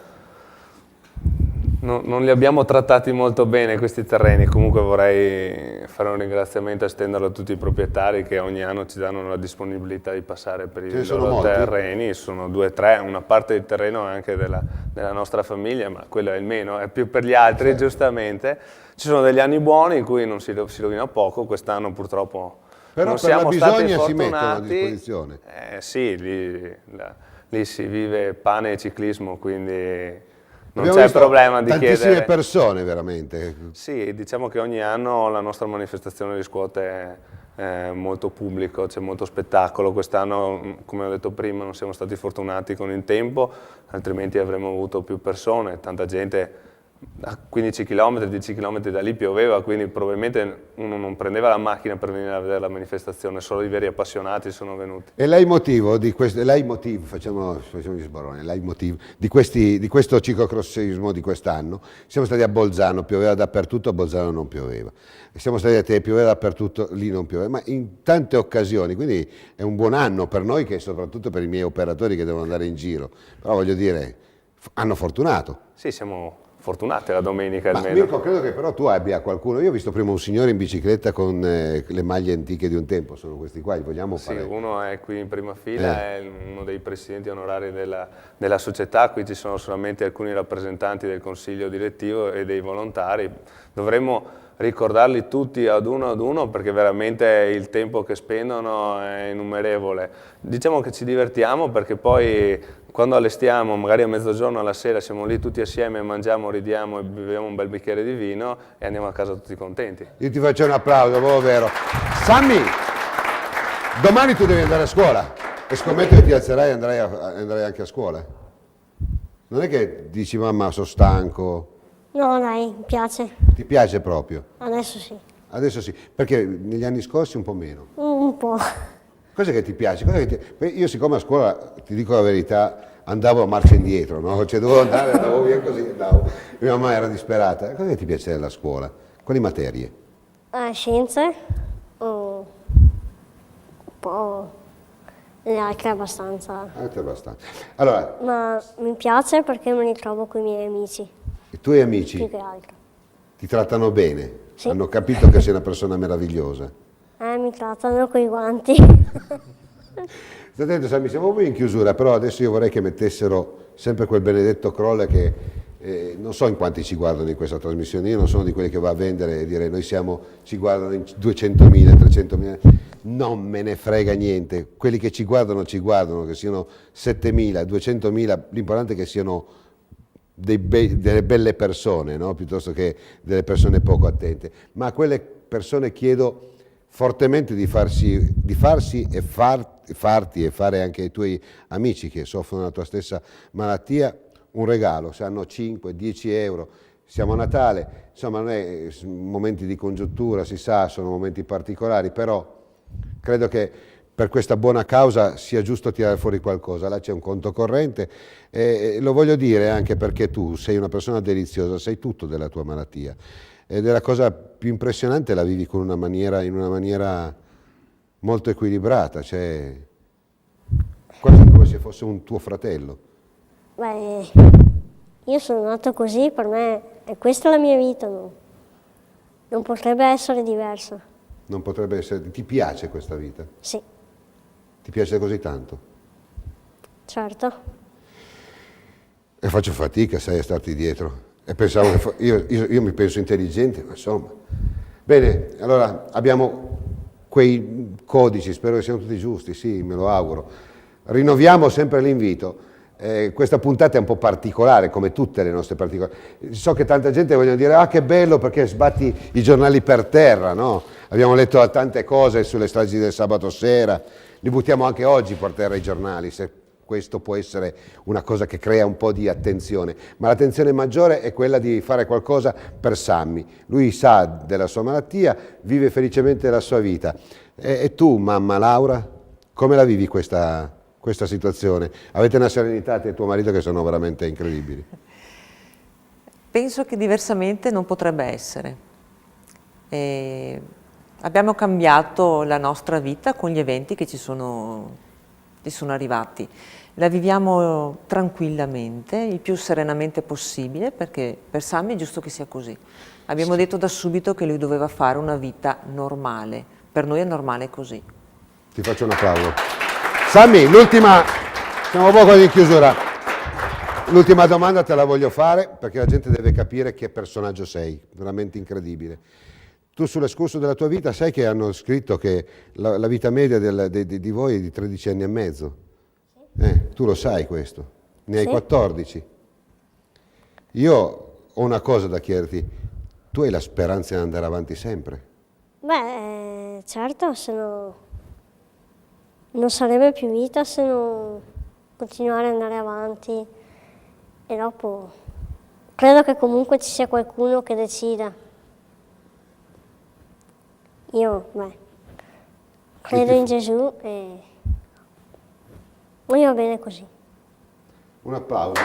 C: non li abbiamo trattati molto bene questi terreni. Comunque vorrei fare un ringraziamento e estenderlo a tutti i proprietari che ogni anno ci danno la disponibilità di passare per i loro terreni. Sono 2 o 3, una parte del terreno è anche della nostra famiglia, ma quello è il meno, è più per gli altri, giustamente. Ci sono degli anni buoni in cui non si rovina poco, quest'anno purtroppo
A: però
C: non
A: per
C: siamo
A: la
C: stati
A: bisogna
C: fortunati.
A: si mettono a disposizione.
C: Sì, lì si vive pane e ciclismo, quindi non
A: Abbiamo
C: c'è
A: visto
C: problema di
A: tantissime
C: chiedere.
A: persone, veramente.
C: Sì, diciamo che ogni anno la nostra manifestazione riscuote molto pubblico, c'è molto spettacolo. Quest'anno, come ho detto prima, non siamo stati fortunati con il tempo, altrimenti avremmo avuto più persone, tanta gente a 15 km, 10 km da lì pioveva, quindi probabilmente uno non prendeva la macchina per venire a vedere la manifestazione, solo i veri appassionati sono venuti.
A: E leitmotiv di questo, facciamo gli sboroni, leitmotiv di questo ciclocrossismo di quest'anno, siamo stati a Bolzano, pioveva dappertutto, a Bolzano non pioveva. Siamo stati a te, pioveva dappertutto, lì non pioveva, ma in tante occasioni, quindi è un buon anno per noi che soprattutto per i miei operatori che devono andare in giro, però voglio dire, hanno fortunato.
C: Sì, siamo fortunati la domenica
A: Ma
C: almeno.
A: Mirko, credo che però tu abbia qualcuno, io ho visto prima un signore in bicicletta con le maglie antiche di un tempo, sono questi qua, li vogliamo
C: Sì,
A: fare?
C: uno è qui in prima fila, è uno dei presidenti onorari della società, qui ci sono solamente alcuni rappresentanti del consiglio direttivo e dei volontari, dovremmo ricordarli tutti ad uno perché veramente il tempo che spendono è innumerevole. Diciamo che ci divertiamo perché poi quando allestiamo, magari a mezzogiorno alla sera, siamo lì tutti assieme, mangiamo, ridiamo e beviamo un bel bicchiere di vino e andiamo a casa tutti contenti.
A: Io ti faccio un applauso, proprio vero. Sammy, domani tu devi andare a scuola e scommetto che ti alzerai e andrai anche a scuola. Non è che dici mamma sono stanco.
E: No, dai, mi piace.
A: Ti piace proprio?
E: Adesso sì.
A: Adesso sì, perché negli anni scorsi un po' meno.
E: Un po'.
A: Cos'è che ti piace? Io siccome a scuola, ti dico la verità, andavo a marcia indietro, no? Cioè dovevo andare, andavo via così, andavo. Mia mamma era disperata. Cos'è che ti piace della scuola? Quali materie?
E: Scienze, un po', le altre abbastanza.
A: Altre abbastanza. Allora,
E: Ma mi piace perché me li trovo con i miei amici,
A: i tuoi amici
E: più che altro.
A: ti trattano bene?
E: Sì.
A: Hanno capito che sei una persona meravigliosa?
E: Mi trattano coi guanti.
A: Stai attento Sammy, siamo proprio in chiusura, però adesso io vorrei che mettessero sempre quel benedetto Kroll che non so in quanti ci guardano in questa trasmissione, io non sono di quelli che va a vendere e dire ci guardano in 200.000, 300.000, non me ne frega niente, quelli che ci guardano, che siano 7.000, 200.000, l'importante è che siano delle belle persone, no? Piuttosto che delle persone poco attente, ma a quelle persone chiedo fortemente di farsi e farti e fare anche ai tuoi amici che soffrono la tua stessa malattia un regalo, se hanno 5, 10 euro, siamo a Natale, insomma non è momenti di congiuntura, si sa, sono momenti particolari, però credo che per questa buona causa sia giusto tirare fuori qualcosa, là c'è un conto corrente e lo voglio dire anche perché tu sei una persona deliziosa, sei tutto della tua malattia. Ed è la cosa più impressionante, la vivi in una maniera molto equilibrata, cioè quasi come se fosse un tuo fratello.
E: Beh, io sono nato così, per me è questa la mia vita, non potrebbe essere diversa.
A: Non potrebbe essere, ti piace questa vita?
E: Sì.
A: Ti piace così tanto?
E: Certo.
A: E faccio fatica, sai, a starti dietro. E pensavo che io mi penso intelligente, ma insomma. Bene, allora abbiamo quei codici, spero che siano tutti giusti, sì, me lo auguro. Rinnoviamo sempre l'invito. Questa puntata è un po' particolare, come tutte le nostre particolari. So che tanta gente vogliono dire, ah che bello perché sbatti i giornali per terra, no? Abbiamo letto tante cose sulle stragi del sabato sera, li buttiamo anche oggi per terra i giornali, se questo può essere una cosa che crea un po' di attenzione, ma l'attenzione maggiore è quella di fare qualcosa per Sammy. Lui sa della sua malattia, vive felicemente la sua vita. E tu, mamma Laura, come la vivi questa situazione? Avete una serenità te e tuo marito che sono veramente incredibili.
B: Penso che diversamente non potrebbe essere. Abbiamo cambiato la nostra vita con gli eventi che ci sono arrivati. La viviamo tranquillamente, il più serenamente possibile, perché per Sammy è giusto che sia così. Abbiamo detto da subito che lui doveva fare una vita normale, per noi è normale così.
A: Ti faccio un applauso. Sammy, l'ultima, siamo poco in chiusura, l'ultima domanda te la voglio fare perché la gente deve capire che personaggio sei, veramente incredibile. Tu sull'escurso della tua vita sai che hanno scritto che la vita media di voi è di 13 anni e mezzo. Tu lo sai questo, ne hai 14. Io ho una cosa da chiederti, tu hai la speranza di andare avanti sempre?
E: Beh, certo, se no non sarebbe più vita se non continuare ad andare avanti e dopo credo che comunque ci sia qualcuno che decida. Io, credo in Gesù e mi va bene così.
A: Un applauso.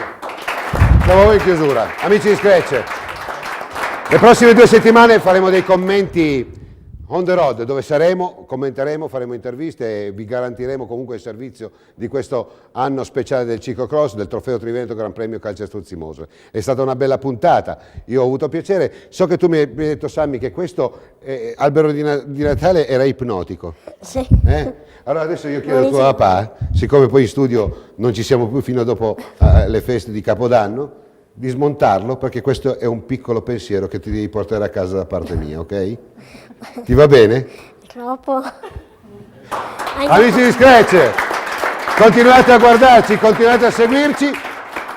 A: Siamo voi in chiusura. Amici di Scratch, le prossime 2 settimane faremo dei commenti on the road, dove saremo, commenteremo, faremo interviste e vi garantiremo comunque il servizio di questo anno speciale del ciclocross, del Trofeo Triveneto Gran Premio Calcestruzzi Mosole. È stata una bella puntata, io ho avuto piacere. So che tu mi hai detto, Sammy, che questo albero di Natale era ipnotico.
E: Sì.
A: Allora adesso io chiedo a tuo papà, siccome poi in studio non ci siamo più fino a dopo le feste di Capodanno, di smontarlo, perché questo è un piccolo pensiero che ti devi portare a casa da parte mia, ok? Ti va bene?
E: Troppo.
A: Amici di Scratch, continuate a guardarci, continuate a seguirci.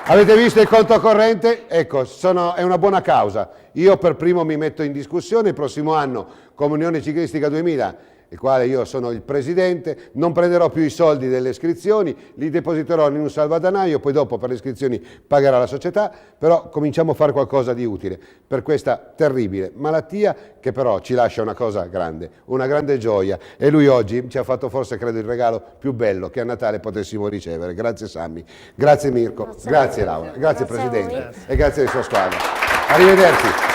A: Avete visto il conto corrente? Ecco, è una buona causa. Io per primo mi metto in discussione. Il prossimo anno, come Unione Ciclistica 2000, il quale io sono il presidente, non prenderò più i soldi delle iscrizioni, li depositerò in un salvadanaio, poi dopo per le iscrizioni pagherà la società, però cominciamo a fare qualcosa di utile per questa terribile malattia che però ci lascia una cosa grande, una grande gioia, e lui oggi ci ha fatto forse, credo, il regalo più bello che a Natale potessimo ricevere. Grazie Sammy, grazie Mirko, grazie Laura, grazie Presidente e grazie alla sua squadra. Arrivederci.